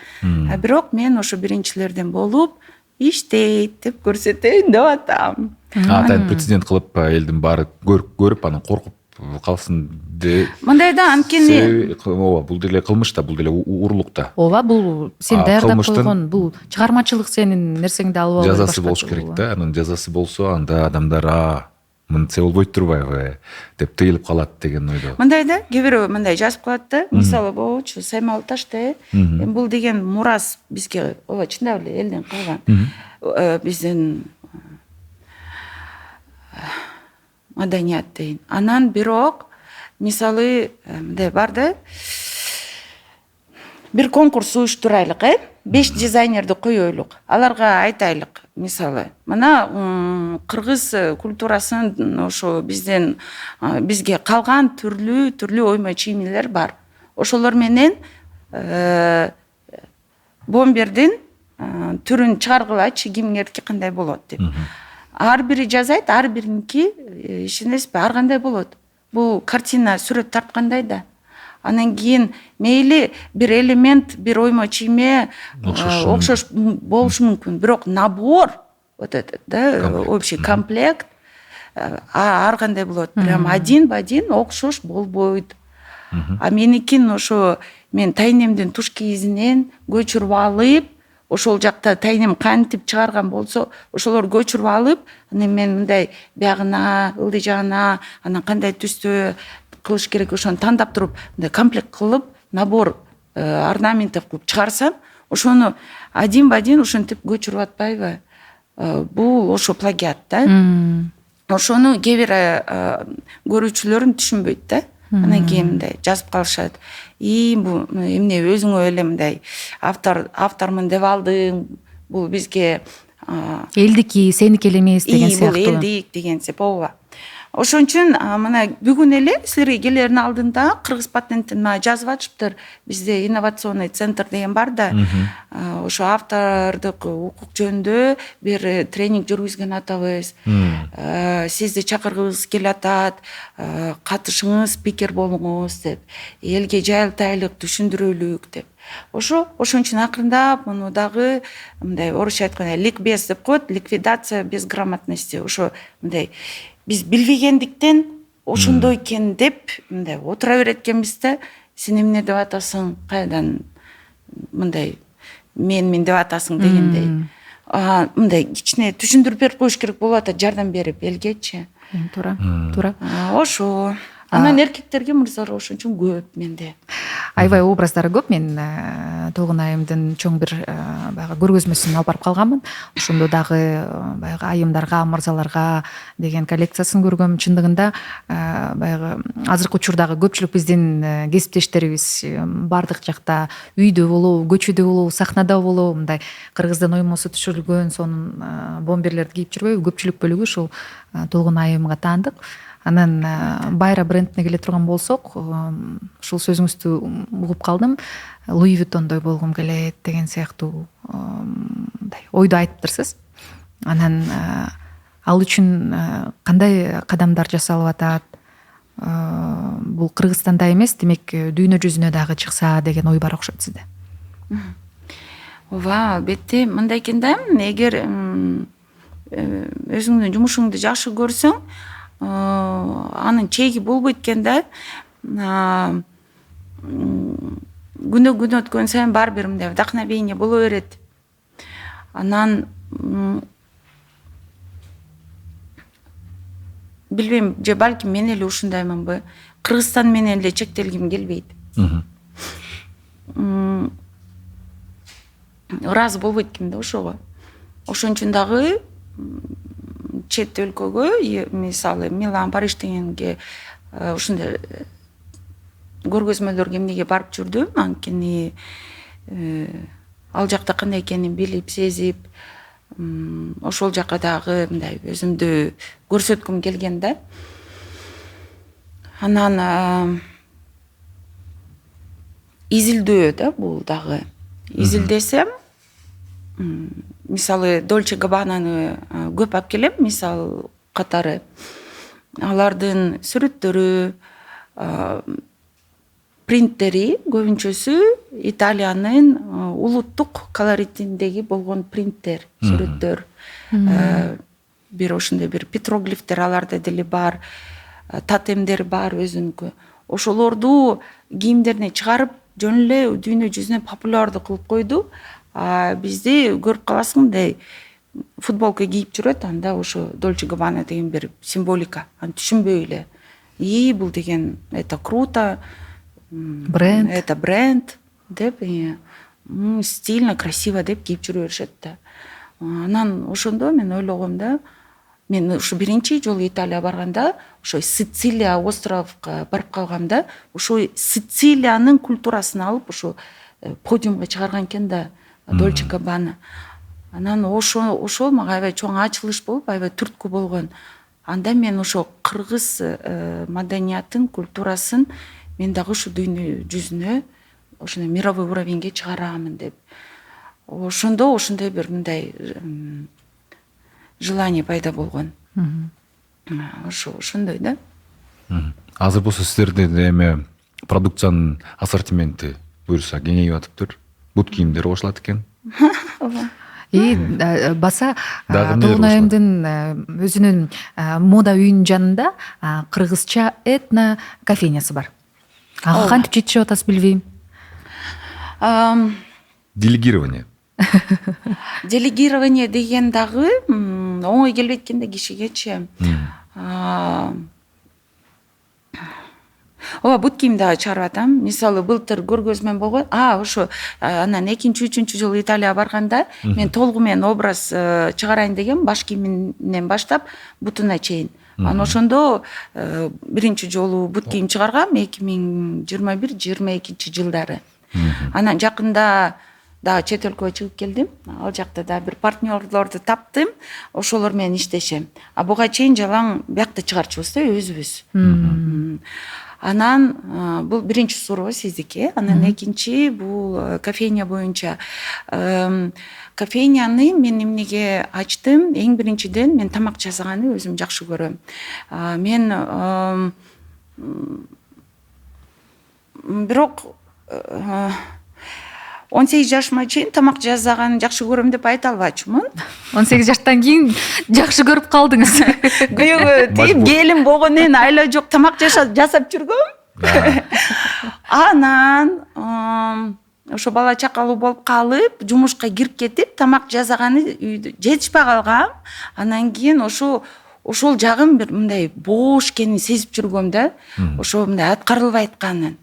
C: Бирок мен ошо биринчилерден болуп, иштейт деп көрсөтөйүн деп атам.
B: Атайын прецедент кылып элдин баары көрүп, анан коркуп калсын деп.
C: Мындай да, анткени
B: ооба, бул деле кылмыш да, бул деле урурлук да.
A: Ооба, бул сен даярдап койгон, бул чыгармачылык сенин нерсеңди алып алып
B: жазасы болуш керек да. Анан жазасы болсо, анда адамдар мынтсе болбойт турбайбы деп тыйылып калат деген ойдо.
C: Мындай да, кээ бирөө мындай жазып коет да. Мисалы, болчу Саймал Ташта, эми бул деген мурас бизге, ооба, чындап эле элден калган. Биздин маданият дейин. Анан бирок мисалы мындай бар да. Бир конкурс уюштурайлык, 5 дизайнерди коёйлук. Аларга айтайлык, мисалы, мына кыргыз культурасынын ошо бизге калган түрлүү оймо чийимлер бар. Ошолор менен бомбердин түрүн чыгаргылачы, кимдердики кандай болот деп. Ар бири жазайт, ар бириники ишенесизби, ар кандай болот. Бул картина сүрөт тарткандай да. Анан кийин мейли бир элемент, бир оймо чийме окшош болушу мүмкүн, бирок набор, вот этот, да, общий комплект ар кандай болот. Прям один в один окшош болбойт. А меникин ошо мен тайнемдин туш кийизинен көчүрүп алып, ошол жакта тайнем кантип чыгарган болсо, ошолор көчүрүп алып, анан мен мындай биягына, ылдый жагына, анан кандай түстө кылыш керек ошону тандап туруп, мындай комплект кылып, набор орнаментов кылып чыгарсам, ошону один в один ошентип көчүрүп атпайбы? Бул ошо плагиат да. Ошону кээ бир көрүүчүлөрүм түшүнбөйт да. Анан кийин мындай жазып калышат. Бул эмне өзүңө эле мындай автормун деп алдың, бул бизге
A: элдики, сеники эле эмес деген сыяктуу.
C: Бул элдик деген сеп, ооба. Ошон үчүн мына бүгүн эле силерге келердин алдында кыргыз патентин жазып атышыптыр. Бизде инновационный центр деген бар да. Ошо автордук укук жөнүндө бир тренинг жүргүзгөн атабыз. Сизди чакыргыбыз келатат, катышыңыз, спикер болуңуз деп, элге жайылтайлык, түшүндүрөлүк деп. Ошон үчүн акырындап муну дагы мындай орусча айтканда ликбез деп коет, ликвидация безграмотности. Ошо мындай биз билбегендиктен ошондой экен деп мындай отура берет экенбиз да, сен эмне деп атасың, кайдан мындай мен деп атасың дегендей. Мындай кичине түшүндүрүп берип коюш керек болуп атат, жардам берип элгечи.
A: Туура.
C: Ошо. Анан эркектерге мырзалар ошон үчүн көп менде.
A: Аябай образдары көп. Мен Толгон айымдын чоң бир баягы көргөзмөсүн алып барып калганмын. Ошондо дагы баягы айымдарга, мырзаларга деген коллекциясын көргөм. Чындыгында баягы азыркы учурдагы көпчүлүк биздин кесиптештерибиз бардык жакта үйдө болобу, көчөдө болобу, сахнада болобу, мындай кыргыздын оймосу түшүрүлгөн сонун бомберлерди кийип жүрбөйбү? Көпчүлүк бөлүгү ушул Толгон айымга таандык. Анан Байра брендине келе турган болсок, ушул сөзүңүздү угуп калдым. Луи Виттондой болгум келет деген сыяктуу ойду айтыптырсыз. Анан ал үчүн кандай кадамдар жасалып атат? Бул Кыргызстанда эмес, демек дүйнө жүзүнө дагы чыкса деген ой бар окшойт сизде.
C: Ооба, албетте. Мындай экен да, эгер өзүңдүн жумушуңду жакшы көрсөң, анын чеги болбойт экен да. Күнөө өткөн сайын бар бир мындай вдохновение боло берет. Анан билбейм, же балким мен эле ушундаймынбы, Кыргызстан менен эле чектелгим келбейт. Ыраазы болбойт экенмин да ошого. Ошон үчүн дагы чет өлкөгө, мисалы Милан, Париж дегенге ушундай көргөзмөлөргө эмнеге барып жүрдүм, анткени ал жакта кандай экенин билип, сезип, ошол жака дагы мындай өзүмдү көрсөткүм келген да. Анан изилдөө да бул дагы. Изилдесем, мисалы Dolce Gabbana'ны көп алып келем, мисал катары. Алардын сүрөттөрү, принттери көбүнчөсү Италиянын улуттук колоритиндеги болгон принттер, сүрөттөр. Бир ошондой бир петроглифтер аларда деле бар, тотемдер бар өзүнүкү. Ошолорду кийимдерине чыгарып, жөн эле дүйнө жүзүнө популярдуу кылып койду. Бизди көрүп каласың, мындай футболка кийип жүрөт, анда ошо Dolce Gabbana деген бир символика. Аны түшүнбөй эле. Бул деген это круто.
A: Бренд.
C: Это бренд деп, стильно, красиво деп кийип жүрө беришет да. Анан ошондо мен ойлогом да, мен ушу биринчи жолу Италияга барганда, ошо Сицилия островга барып калгам да, ошо Сицилиянын культурасын алып, ошо подиумга чыгарган экен да Dolce Gabbana. Анан ошол мага аябай чоң ачылыш болуп, аябай түрткү болгон. Анда мен ошо кыргыз маданиятын, культурасын мен дагы ушу дүйнө жүзүнө ошондой мировой уровеньге чыгарамын деп. Ошондо ошондой бир мындай желание пайда болгон. Ошондой да.
B: Азыр болсо сиздердин эме продукциянын ассортименти буюрса кеңейип атыптыр. Бут кийимдер кошулат экен.
A: Баса Толгон айымдын өзүнүн мода үйүнүн жанында кыргызча этно кофейнясы бар. Ага кантип жетишип атасыз билбейм.
B: Делегирование.
C: Делегирование деген дагы оңой келбейт экен да кишигечи. Ооба, бут кийим дагы чыгарып атам. Мисалы былтыр көргөзмөм болгон. Ошо анан 2-3 жолу Италияга барганда мен толугу менен образ чыгарайын деген, баш кийиминен баштап бутуна чейин. Анан ошондо биринчи жолу бут кийим чыгаргам 2021-22 жылдары. Анан жакында дагы чет өлкөгө чыгып келдим. Ал жакта да бир партнерлорду таптым, ошолор менен иштешем. А буга чейин жалаң биякта чыгарчубуз да өзүбүз. Анан бул биринчи суроо сиздики. Анан экинчи бул кофейня боюнча. Кофейняны мен эмнеге ачтым? Эң биринчиден мен тамак жасаганды өзүм жакшы көрөм. Мен бирок 18 жашыма чейин тамак жасаганды жакшы көрөм деп айта албачумун.
A: 18 жаштан кийин жакшы көрүп калдыңыз.
C: Күйөөгө тийип келин болгондон кийин айла жок тамак жасап жүргөм. Анан ошо бала чакалуу болуп калып, жумушка кирип кетип, тамак жасаганы үйдө жетишпей калгам. Анан кийин ошол жагым бир мындай бош экенин сезип жүргөм да. Ошо мындай аткарылбай атканын.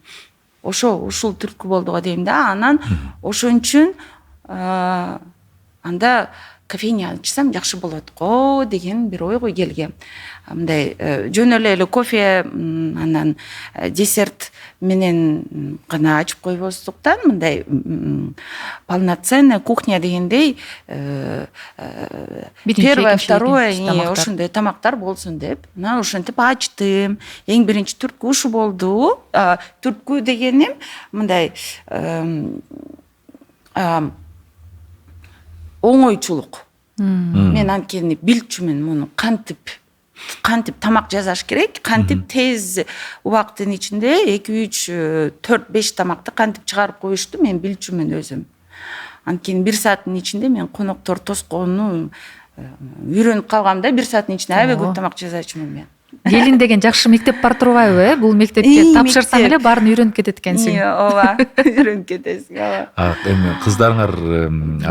C: Ушул түрткү болду го дейм да. Анан ошон үчүн анда кофейня ачсам жакшы болот го деген бир ойго келгем. Мындай жөн эле кофе анан десерт менен гана ачып койбостуктан мындай полноценная кухня дегендей первое, второе ошондой тамактар болсун деп. Анан ошентип ачтым. Эң биринчи түрткү ушу болду. Түрткү дегеним мындай оңойчулук. Мен анткени билчүмүн муну кантип тамак жасаш керек, кантип тез убакыттын ичинде 2, 3, 4, 5 тамакты кантип чыгарып коюшту мен билчүмүн өзүм. Анткени 1 сааттын ичинде мен коноктор тосконну үйрөнүп калгам да, 1 сааттын ичинде аябай көп тамак жасачумун мен.
A: Келин деген жакшы мектеп бар турбайбы? Бул мектепке тапшырсаң эле баарын үйрөнүп кетет экенсиң.
C: Ооба, үйрөнүп кетесиң, ооба.
B: Эми кыздарыңар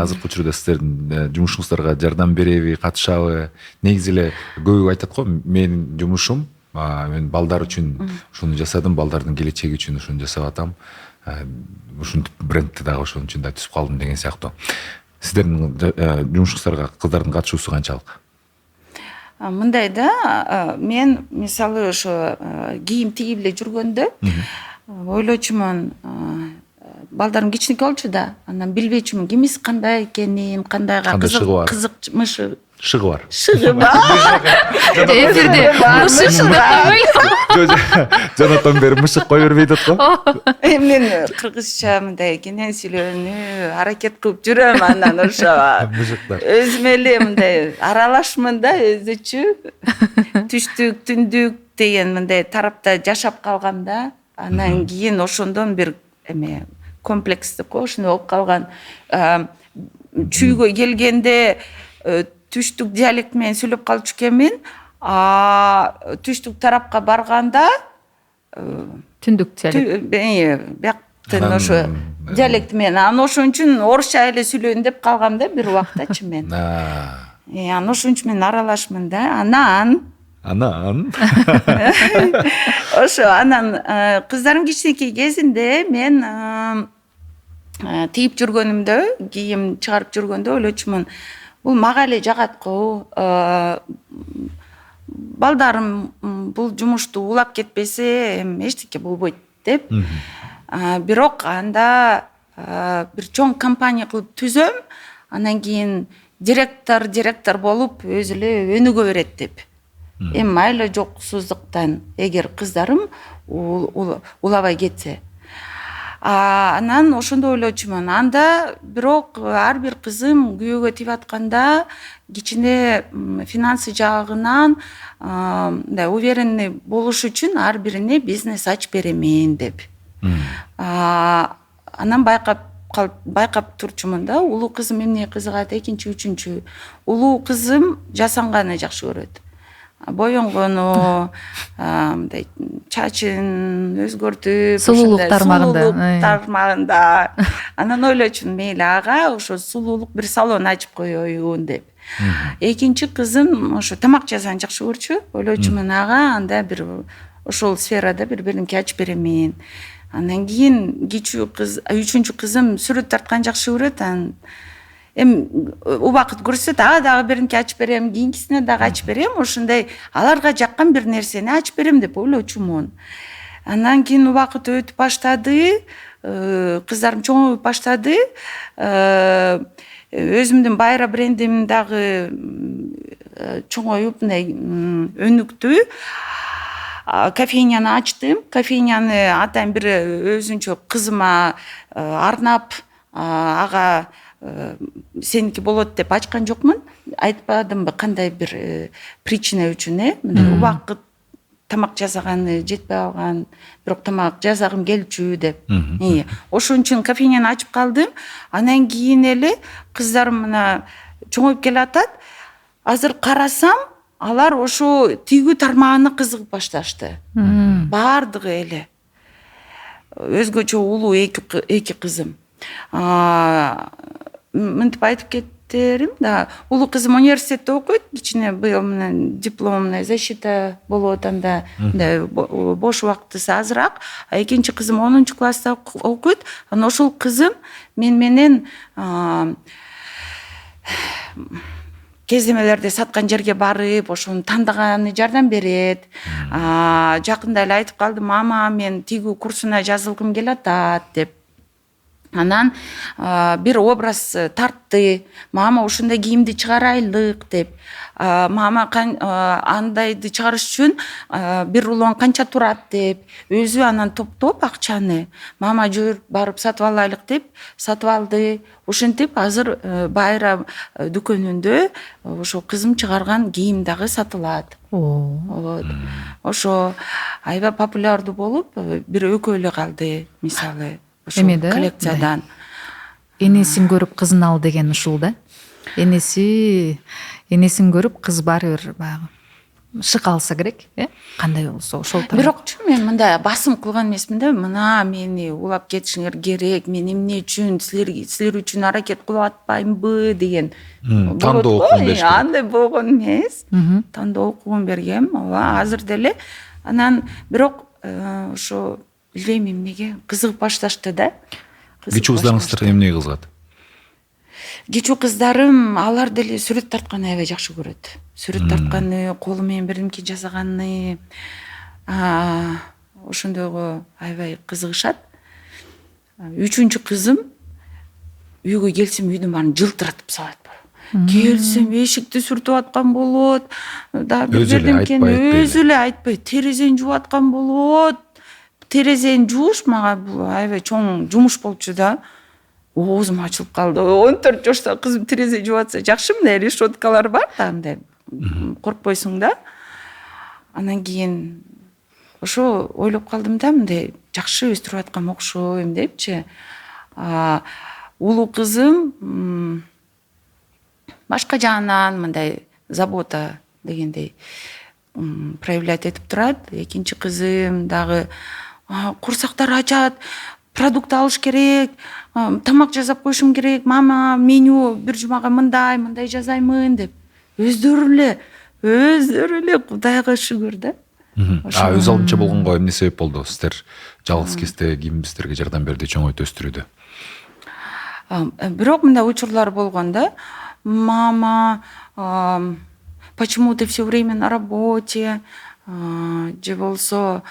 B: азыркы учурда сиздердин жумушуңуздарга жардам береби, катышабы? Негизи эле көбү айтат го, менин жумушум, мен балдар үчүн ушуну жасадым, балдардын келечеги үчүн ушуну жасап атам. Ушинтип брендти дагы ошон үчүн да түзүп калдым деген сыяктуу. Сиздердин жумушуңуздарга кыздардын катышуусу канчалык?
C: Мындай да, мен мисалы ошо кийим тигип эле жүргөндө ойлочумун, балдарым кичинекей болчу да, анан билбейчүмүн кимиси кандай экенин, кандайга кызыкмышы
B: Шыгы бар.
C: Шыгы бар.
A: Эфирде мышык
B: Жанатан бери мышык кой бербей атат го.
C: Мен кыргызча мындай кенен сүйлөөнү аракет кылып жүрөм, анан ошо өзүм эле мындай аралашмын да, өзүчү түштүк, түндүк деген мындай тарапта жашап калгам да. Анан кийин ошондон бир эме комплекстик го, ошондой болуп калган. Чүйгө келгенде түштүк диалект менен сүйлөп калчу экенмин. Түштүк тарапка барганда
A: түндүк диалект.
C: Бияктын ошо диалект менен, анан ошон үчүн орусча эле сүйлөйүн деп калгам да бир убактачы мен. Анан ошон үчүн мен аралашмын да. Анан ошо анан кыздарым кичинекей кезинде мен тигип жүргөнүмдө, кийим чыгарып жүргөндө ойлочумун, бул мага эле жагат го. Балдарым бул жумушту улап кетпесе, эчтеке болбойт деп. Бирок анда бир чоң компания кылып түзөм, анан кийин директор болуп өзү эле өнүгө берет деп. Майла жоксуздуктан эгер кыздарым улабай кетсе. Анан ошондо ойлочумун, анда бирок ар бир кызым күйөөгө тийип атканда кичине финансы жагынан мындай уверенный болуш үчүн ар бирине бизнес ачып беремен деп. Анан байкап турчумун да, улуу кызым эмне кызыгат, экинчи, үчүнчү. Улуу кызым жасанганы жакшы көрөт. Боёнгону, мындай чачын өзгөртүп,
A: сулуулук
C: тармагында. Анан ойлочумун, мейли ага ошо сулуулук бир салон ачып коеюн деп. Экинчи кызым ошо тамак жасаганды жакшы көрчү. Ойлочумун, ага анда бир ошол сферада бир биринки ачып беремен. Андан кийин үчүнчү кызым сүрөт тартканды жакшы көрөт. Убакыт көрсөт, ага дагы биринки ачып берем, кийинкисине дагы ачып берем, ошондой аларга жаккан бир нерсени ачып берем деп ойлочумун. Андан кийин убакыт өтүп баштады, кыздарым чоңоюп баштады. Өзүмдүн Байра брендим дагы чоңоюп мындай өнүктү. Кофейняны ачтым. Кофейняны атайын бир өзүнчө кызыма арнап, ага сеники болот деп ачкан жокмун. Айтпадымбы кандай бир причина үчүн, мындай убакыт тамак жасаганы жетпей калган, бирок тамак жасагым келчү деп. Ошон үчүн кофейняны ачып калдым. Анан кийин эле кыздарым мына чоңоюп келатат. Азыр карасам, алар ошо тигүү тармагына кызыгып башташты. Бардыгы эле. Өзгөчө улуу эки кызым. Мынтип айтып кеттерим да, улуу кызым университетте окуйт, кичине быйыл менен дипломный защита болуп анда, бош убактысы азыраак. Экинчи кызым 10-класста окуйт. Анан ошол кызым мен менен кездемелерди саткан жерге барып, ошону тандаганы жардам берет. Жакында эле айтып калды, мама, мен тигүү курсуна жазылгым келатат деп. Анан бир образ тартты. Мама, ушундай кийимди чыгарайлык деп. Мама, андайды чыгарыш үчүн бир рулон канча турат деп. Өзү анан топтоп акчаны, мама жүр барып сатып алайлык деп сатып алды. Ошентип азыр Байра дүкөнүндө ошо кызым чыгарган кийим дагы сатылат. Ошо аябай популярдуу болуп, бир экөө эле калды, мисалы. Эме да коллекциядан.
A: Энесин көрүп кызын ал деген ушул да. Энесин көрүп кыз баары бир баягы шык алса керек, кандай болсо ошол.
C: Бирокчу мен мындай басым кылган эмесмин да, мына мени улап кетишиңер керек, мен эмне үчүн силер үчүн аракет кылып атпаймынбы деген.
B: Тандоо окуун беришкен.
C: Андай болгон эмес. Тандоо окуун бергем, азыр деле. Анан бирок ошо билбейм эмнеге кызыгып башташты да.
B: Кичүү кыздарыңыздар эмнеге кызыгат?
C: Кичүү кыздарым алар деле сүрөт тартканды аябай жакшы көрөт. Сүрөт тартканды, колу менен бирдемке жасаганды, ошондойго аябай кызыгышат. Үчүнчү кызым үйгө келсем үйдүн баарын жылтыратып салат. Келсем эшикти сүртүп аткан болот. Өзү эле айтпай терезени жууп аткан болот. Терезени жууш мага бул аябай чоң жумуш болчу да. Оозум ачылып калды. 14 жаштагы кызым терезе жууп атса жакшы, мындай решеткалар бар да, андай коркпойсуң да. Анан кийин ошо ойлоп калдым да, мындай жакшы өстүрүп аткан окшойм депчи. Улуу кызым башка жагынан мындай забота дегендей проявлять этип турат. Экинчи кызым дагы курсактар ачат, продукт алыш керек, тамак жасап коюшум керек, мама, меню бир жумага мындай жасаймын деп. Өздөрү эле Кудайга шүгүр да.
B: Өз алдынча болгонго эмне себеп болду? Сиздер жалгыз кезде ким сиздерге жардам берди чоңойтуп өстүрүүдө?
C: Бирок мындай учурлар болгон да. Мама, почему ты все время на работе? Же болсо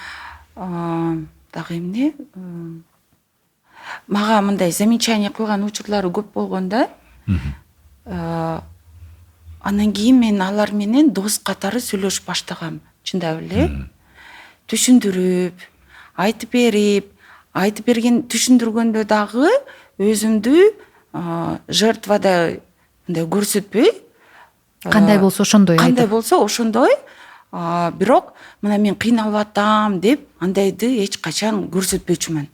C: дагы эмне? Мага мындай замечание кылган учурлары көп болгон да. Анан кийин мен алар менен дос катары сүйлөшүп баштагам. Чындап эле. Түшүндүрүп, айтып берген түшүндүргөндө дагы өзүмдү жертвада мындай көрсөтпөй.
A: Кандай болсо ошондой айтып.
C: Кандай болсо ошондой. Бирок мына мен кыйналып атам деп андайды эч качан көрсөтпөчүмүн.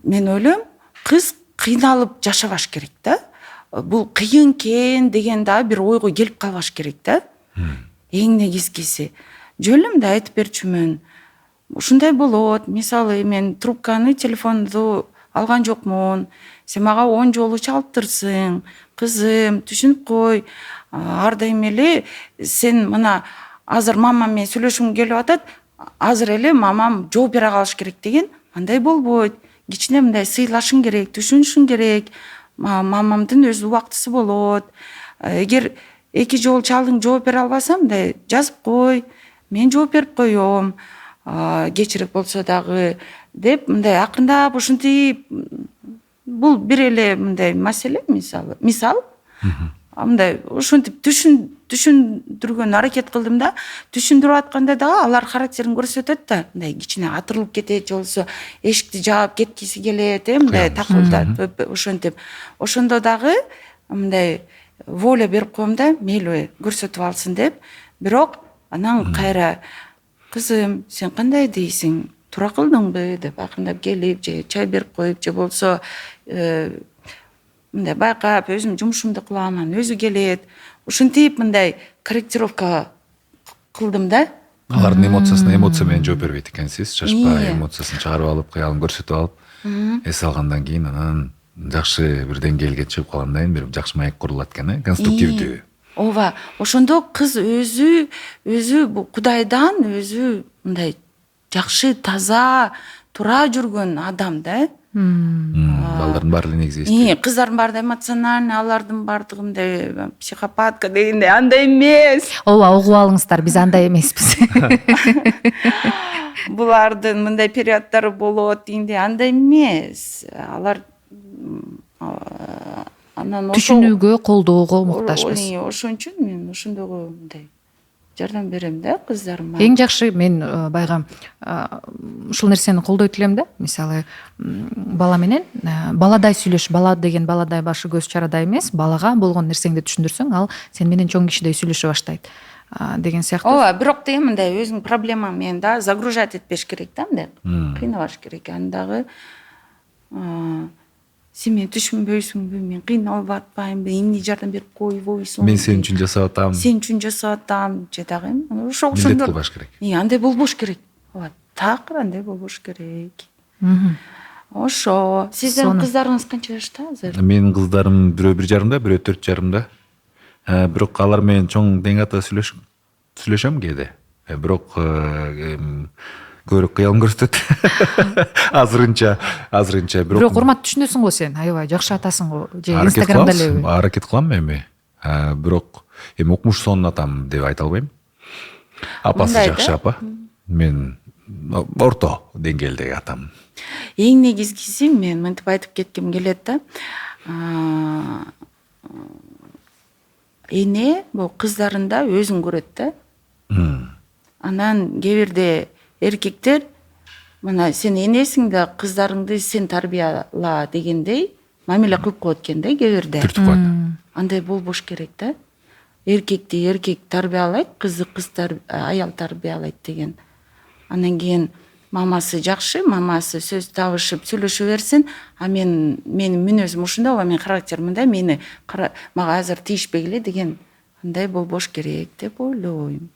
C: Мен ойлойм, кыз кыйналып жашабаш керек да. Бул кыйын экен деген да бир ойго келип калбаш керек да. Эң негизгиси. Жөн эле айтып берчүмүн. Ушундай болот. Мисалы, мен трубканы, телефонду алган жокмун. Сен мага 10 жолу чалыптырсың. Кызым, түшүнүп кой. Ар дайым эле сен мына азыр мамам менен сүйлөшүм келип атат. Азыр эле мамам жооп бере калыш керек деген. Андай болбойт. Кичине мындай сыйлашың керек, түшүнүшүң керек. Мамамдын өз убактысы болот. Эгер 2 жолу чалдың жооп бере албасам, мындай жазып кой. Мен жооп берип коем. Кечирip болсо дагы деп мындай акырындап ушинтип бул бир эле мындай маселе мисал мындай ушинтип түшүндүргөн аракет кылдым да түшүндүрүп атканда дагы алар характерин көрсөтөт да мындай кичине атырылып кетет же болбосо эшикти жаап кеткиси келет мындай такылдап ошентип ошондо дагы мындай воля берип коем да мейли көрсөтүп алсын деп бирок анан кайра кызым сен кандай дейсиң туура кылдыңбы деп акырындап келип же чай берип коюп же болбосо мындай байкап өзүм жумушумду кылам анан өзү келет ушинтип мындай корректировка кылдым да
B: алардын эмоциясына эмоция менен жооп бербейт экенсиз шашпай эмоциясын чыгарып алып кыялын көрсөтүп алып эс алгандан кийин анан жакшы бир деңгээлге чыгып калгандан кийин бир жакшы маек курулат экен конструктивдүү
C: ооба ошондо кыз өзү бул кудайдан өзү мындай жакшы таза туура жүргөн адам да
B: балдардын баары эле негизи эстейт
C: кыздардын баары да эмоциональный алардын баардыгы мындай психопатка дегендей андай эмес
A: ооба угуп алыңыздар биз андай эмеспиз
C: булардын мындай периоддору болот дегендей андай эмес алар анан
A: түшүнүүгө колдоого муктажбыз
C: ошон үчүн мен ошондогу мындай жардам берем да кыздарыма
A: эң жакшы мен баягы ушул нерсени колдойт элем да мисалы бала менен баладай сүйлөш бала деген баладай башы көз чарадай эмес балага болгон нерсеңди түшүндүрсөң ал сен менен чоң кишидей сүйлөшө баштайт деген сыяктуу
C: ооба бирок деген мындай өзүңдүн проблемаң менен да загружать этпеш керек да мындай кыйнабаш керек андагы сен мени түшүнбөйсүңбү мен кыйналып атпаймынбы эмне жардам берип койбойсуң
B: мен сен үчүн жасап атам
C: же дагы ошо
B: милдет кылбаш керек
C: андай болбош керек ооба такыр андай болбош керек ошо сиздин кыздарыңыз канча жашта азыр
B: менин кыздарым бирөө 1,5 бирөө 4,5 бирок алар менен чоң тең ата сүйлөшөм кээде бирок көбүрөөк кыялын көрсөтөт азырынча
A: бирок урмат түшүнөсүң го сен аябай жакшы атасың го же инстаграмда элеби
B: аракет кылам эми бирок эми укмуш сонун атам деп айта албайм апасы жакшы апа мен орто деңгээлдеги атам
C: эң негизгиси мен мынтип айтып кетким келет да эне бул кыздарында өзүн көрөт да анан кээ бирде эркектер мына сен энесиң да кыздарыңды сен тарбияла дегендей мамиле кылып коет экен да кээ бирде
B: түртүп коет
C: андай болбош керек да эркекти эркек тарбиялайт кызды кыз аял тарбиялайт деген анан кийин мамасы жакшы мамасы сөз табышып сүйлөшө берсин менин мүнөзүм ушундай ооба менин характерим мындай мага азыр тийишпей эле деген андай болбош керек деп ойлойм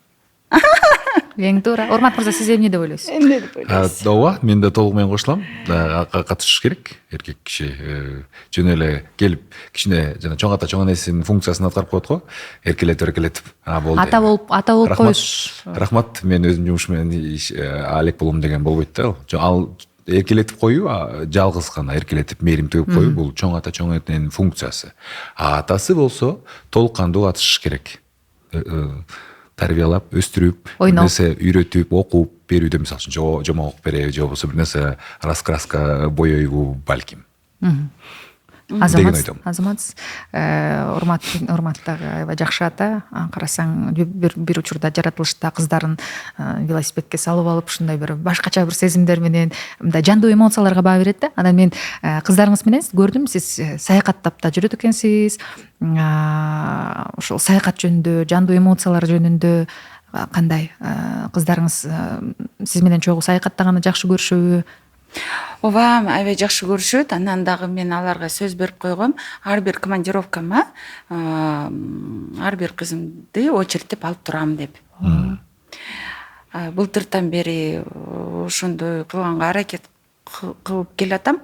A: эң туура урмат мырза сиз эмне деп ойлойсуз
C: эмне деп ойлойсуз
B: ооба мен да толук менен кошулам катышыш керек эркек киши жөн эле келип кичине жана чоң ата чоң энесинин функциясын аткарып коет го эркелетип болду
A: ата болуп коюш
B: рахмат мен өзүмдүн жумуш менен алек болом деген болбойт да ал эркелетип коюу жалгыз гана эркелетип мээрим төгүп коюу бул чоң ата чоң эненин функциясы атасы болсо толук кандуу катышыш керек тарбиялап өстүрүп бир нерсе үйрөтүп окуп берүүдө мисалы үчүн жомок окуп береби же болбосо бир нерсе раскраска боёйбу балким
A: азаматсыз урмат дагы аябай жакшы ата карасаң бир учурда жаратылышта кыздарын велосипедке салып алып ушундай бир башкача бир сезимдер менен мындай жандуу эмоцияларга баа берет да анан мен кыздарыңыз менен көрдүм сиз саякаттап да жүрөт экенсиз ошол саякат жөнүндө жандуу эмоциялар жөнүндө кандай кыздарыңыз сиз менен чогуу саякаттаганды жакшы көрүшөбү
C: ооба аябай жакшы көрүшөт анан дагы мен аларга сөз берип койгом ар бир командировкама ар бир кызымды очередтеп алып турам деп былтыртан бери ошондой кылганга аракет кылып келатам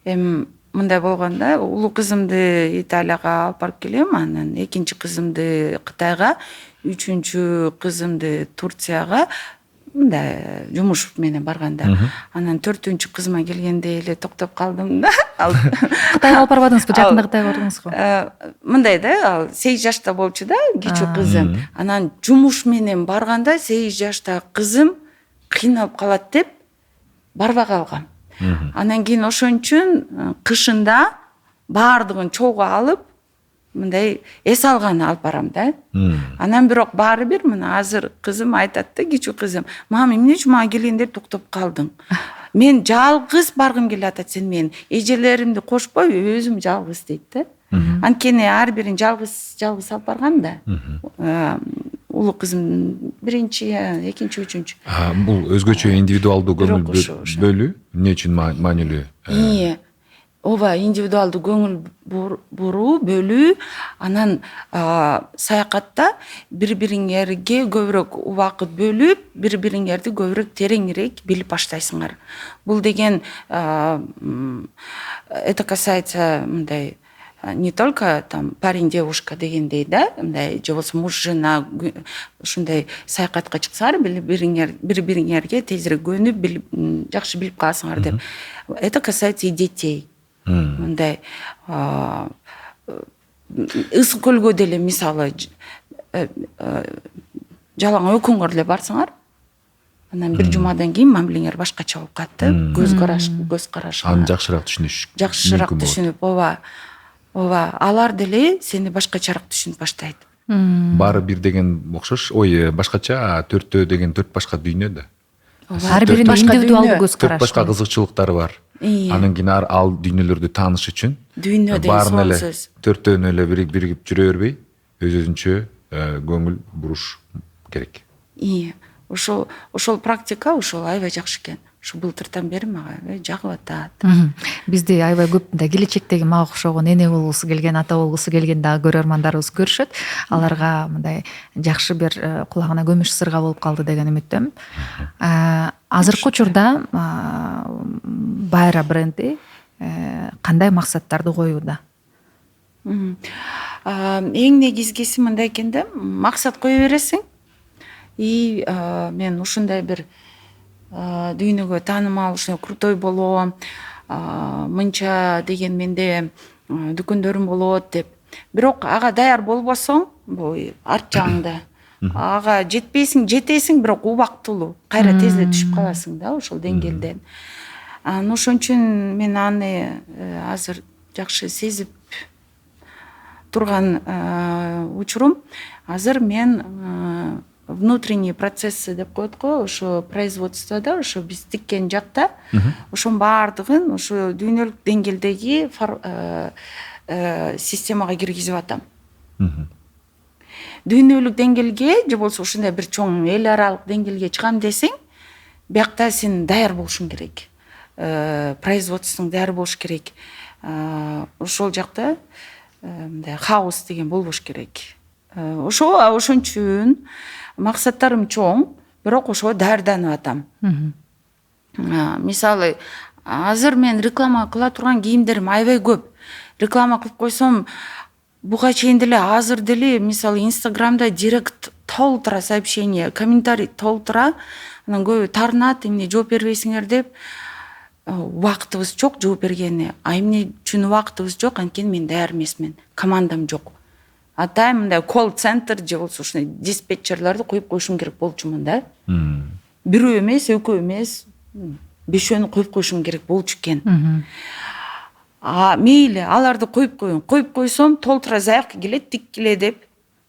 C: эми мындай болгон да улуу кызымды Италияга алып барып келем анан экинчи кызымды Кытайга үчүнчү кызымды Турцияга мындай жумуш менен барганда анан 4-үнчү кызыма келгенде эле токтоп калдым да
A: Кытайга алып барбадыңызбы жакында Кытайга бардыңызбы
C: мындай да ал 8 жашта болчу да кичүү кызым анан жумуш менен барганда 8 жаштагы кызым кыйналып калат деп барбай калгам. Анан кийин ошон үчүн кышында баардыгын чогуу алып мындай эс алганы алып барам да. Анан бирок баары бир мына азыр кызым айтат да, кичүү кызым, мама эмне үчүн мага келейин деп токтоп калдың? Мен жалгыз баргым келип атат, сен менин эжелеримди кошпой өзүм жалгыз дейт да. Анткени ар бирин жалгыз алып барган да. Улуу кызым биринчи, экинчи, үчүнчү.
B: Бул өзгөчө индивидуалдуу көңүл бөлүү эмне үчүн маанилүү?
C: Ооба, индивидуалдуу көңүл буруу, бөлүү. Анан саякатта бири-бириңерге көбүрөөк убакыт бөлүп, бири-бириңерди көбүрөөк тереңирээк билип баштайсыңар. Бул деген это касается мындай не только там парень девушка дегендей да, мындай же болбосо муж жена ушундай саякатка чыксаңар, бири-бириңерге тезирээк көнүп, жакшы билип каласыңар деп. Это касается и детей. Мындай Ысык көлгө деле мисалы жалаң өкүнгөр эле барсаңар, анан бир жумадан кийин мамилеңер башкача болуп калат да, көз карашыңар.
B: Аны жакшыраак
C: түшүнүп, ооба, алар деле сени башкачараак түшүнүп баштайт.
B: Баары бир деген окшош, башкача, төртөө деген төрт башка дүйнө да.
A: Ар биринин индивидуалдуу көз карашы.
B: Төрт башка кызыкчылыктары бар. Анан кийин ал дүйнөлөрдү тааныш үчүн
C: дүйнө деген сонун сөз.
B: Төртөөнү эле биригип жүрө бербей, өзүнчө көңүл буруш керек. Ошол практика ошол аябай жакшы экен. Ушу былтыртан бери мага жагып атат.
A: Бизди аябай көп мындай келечектеги мага окшогон эне болгусу келген, ата болгусу келген дагы көрөрмандарыбыз көрүшөт. Аларга мындай жакшы бир кулагына көмүш сырга болуп калды деген үмүттөмүн. Азыркы учурда Байра бренди кандай максаттарды коюуда?
C: Эң негизгиси мындай экен да, максат кое бересиң. Мен ушундай бир дүйнөгө таанымал, ушундай крутой болом, мынча деген менде дүкөндөрүм болот деп. Бирок ага даяр болбосоң, бул арт жагыңда ага жетесиң, бирок убактылуу, кайра тез эле түшүп каласың да ошол деңгээлден. Ошон үчүн мен аны азыр жакшы сезип турган учурум. Азыр мен внутренние процессы деп коет го, ошо производствода, ошо биз тиккен жакта, ошонун баардыгын ошо дүйнөлүк деңгээлдеги системага киргизип атам. Дүйнөлүк деңгээлге же болбосо ушундай бир чоң эл аралык деңгээлге чыгам десең, биякта сен даяр болушуң керек. Производствоң даяр болуш керек. Ошол жакта мындай хаос деген болбош керек. Ошон үчүн максаттарым чоң, бирок ошого даярданып атам. Мисалы, азыр мен реклама кыла турган кийимдерим аябай көп. Реклама кылып койсом, буга чейин деле азыр деле мисалы Инстаграмда директ толтура сообщение, комментарий толтура, анан көбү тарынат, эмне жооп бербейсиңер деп. Убактыбыз жок жооп бергене. Эмне үчүн убактыбыз жок? Анткени мен даяр эмесмин, командам жок. Атайм мындай колл-центр же болсо ушундай диспетчерлерди коюп коюшум керек болчумун да. Бирөө эмес, экөө эмес, бешөөнү коюп коюшум керек болчу экен. Мейли аларды коюп койсом, толтура заявка келет, тиккиле деп.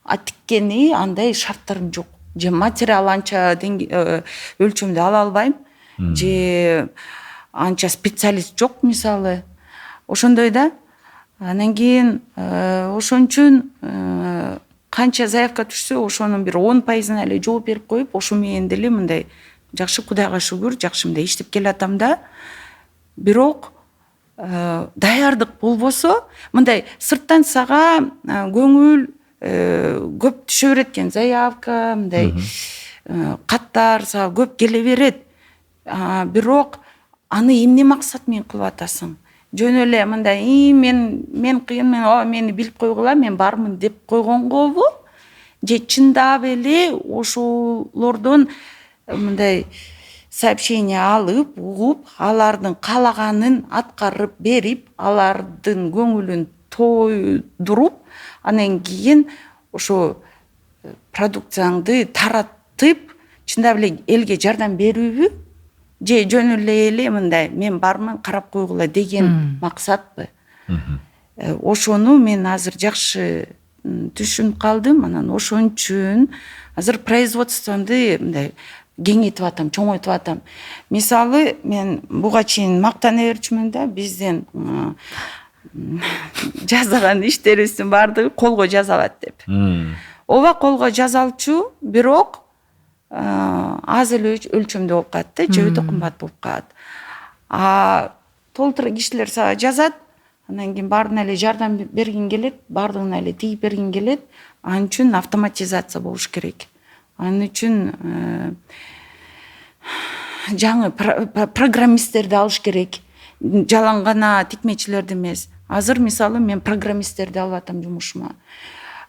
C: Тиккени андай шарттарым жок. Же материал анча өлчөмдө ала албайм, же анча специалист жок мисалы. Ошондой да. Анан кийин ошон үчүн канча заявка түшсө, ошонун бир 10% эле жооп берип коюп, ошо менен деле мындай жакшы, Кудайга шүгүр, жакшы мындай иштеп келатам да. Бирок даярдык болбосо, мындай сырттан сага көңүл көп түшө берет экен, заявка, мындай каттар сага көп келе берет. Бирок аны эмне максат менен кылып атасың? Жөн эле мындай мен кыйын, мени билип койгула, мен бармын деп койгонгобу, же чындап эле ошолордон мындай сообщение алып, угуп, алардын каалаганын аткарып берип, алардын көңүлүн тойдуруп, анан кийин ошо продукцияңды таратып, чындап эле элге жардам берүүбү, же жөн эле мындай мен бармын карап койгула деген максатпы. Ошону мен азыр жакшы түшүнүп калдым. Анан ошон үчүн азыр производствомду мындай кеңейтип атам, чоңойтуп атам. Мисалы, мен буга чейин мактана берчүмүн да, биздин жасаган иштерибиздин баардыгы колго жазалат деп. Ооба колго жазалчу, бирок аз эле өлчөмдө болуп калат да, же өтө кымбат болуп калат. Толтура кишилер сага жазат, анан кийин баарына эле жардам бергиң келет, баардыгына эле тигип бергиң келет. Анын үчүн автоматизация болуш керек. Анын үчүн жаңы программисттерди алыш керек. Жалаң гана тикмечилерди эмес. Азыр мисалы мен программисттерди алып атам жумушума.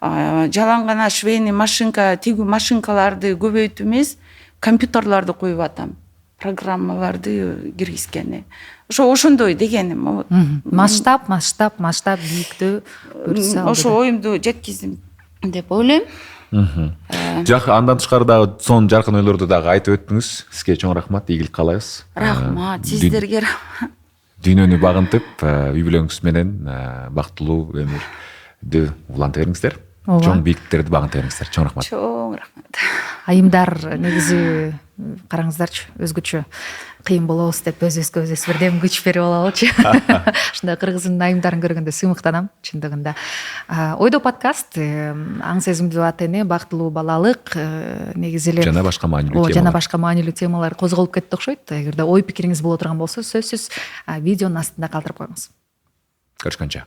C: Жалаң гана швейный машинка, тигүү машинкаларды көбөйтүп эмес, компьютерларды коюп атам. Программаларды киргизгени. Ошондой дегеним.
A: Масштаб бийиктүү өрүсө алды.
C: Ошо оюмду жеткиздим деп ойлойм.
B: Андан тышкары дагы сонун жаркын ойлорду дагы айтып өттүңүз. Сизге чоң рахмат, ийгилик каалайбыз.
C: Рахмат, сиздерге рахмат.
B: Дүйнөнү багынтып, үй бүлөңүз менен бактылуу өмүрдү уланта бериңиздер. Чоң бийиктиктерди багынта бериңиздер. Чоң рахмат.
C: Чоң рахмат.
A: Айымдар негизи караңыздарчы, өзгөчө кыйын болобуз деп өзүбүзгө бирдем күч берип алалычы. Ушундай кыргыздын айымдарын көргөндө сыймыктанам чындыгында. Ойдо подкаст аң сезимдүү ата эне, бактылуу балалык, негизи эле жана башка маанилүү темалар козголуп кетти окшойт. Эгерде ой пикириңиз боло турган болсо, сөзсүз видеонун астында калтырып коюңуз. Көрүшкөнчө.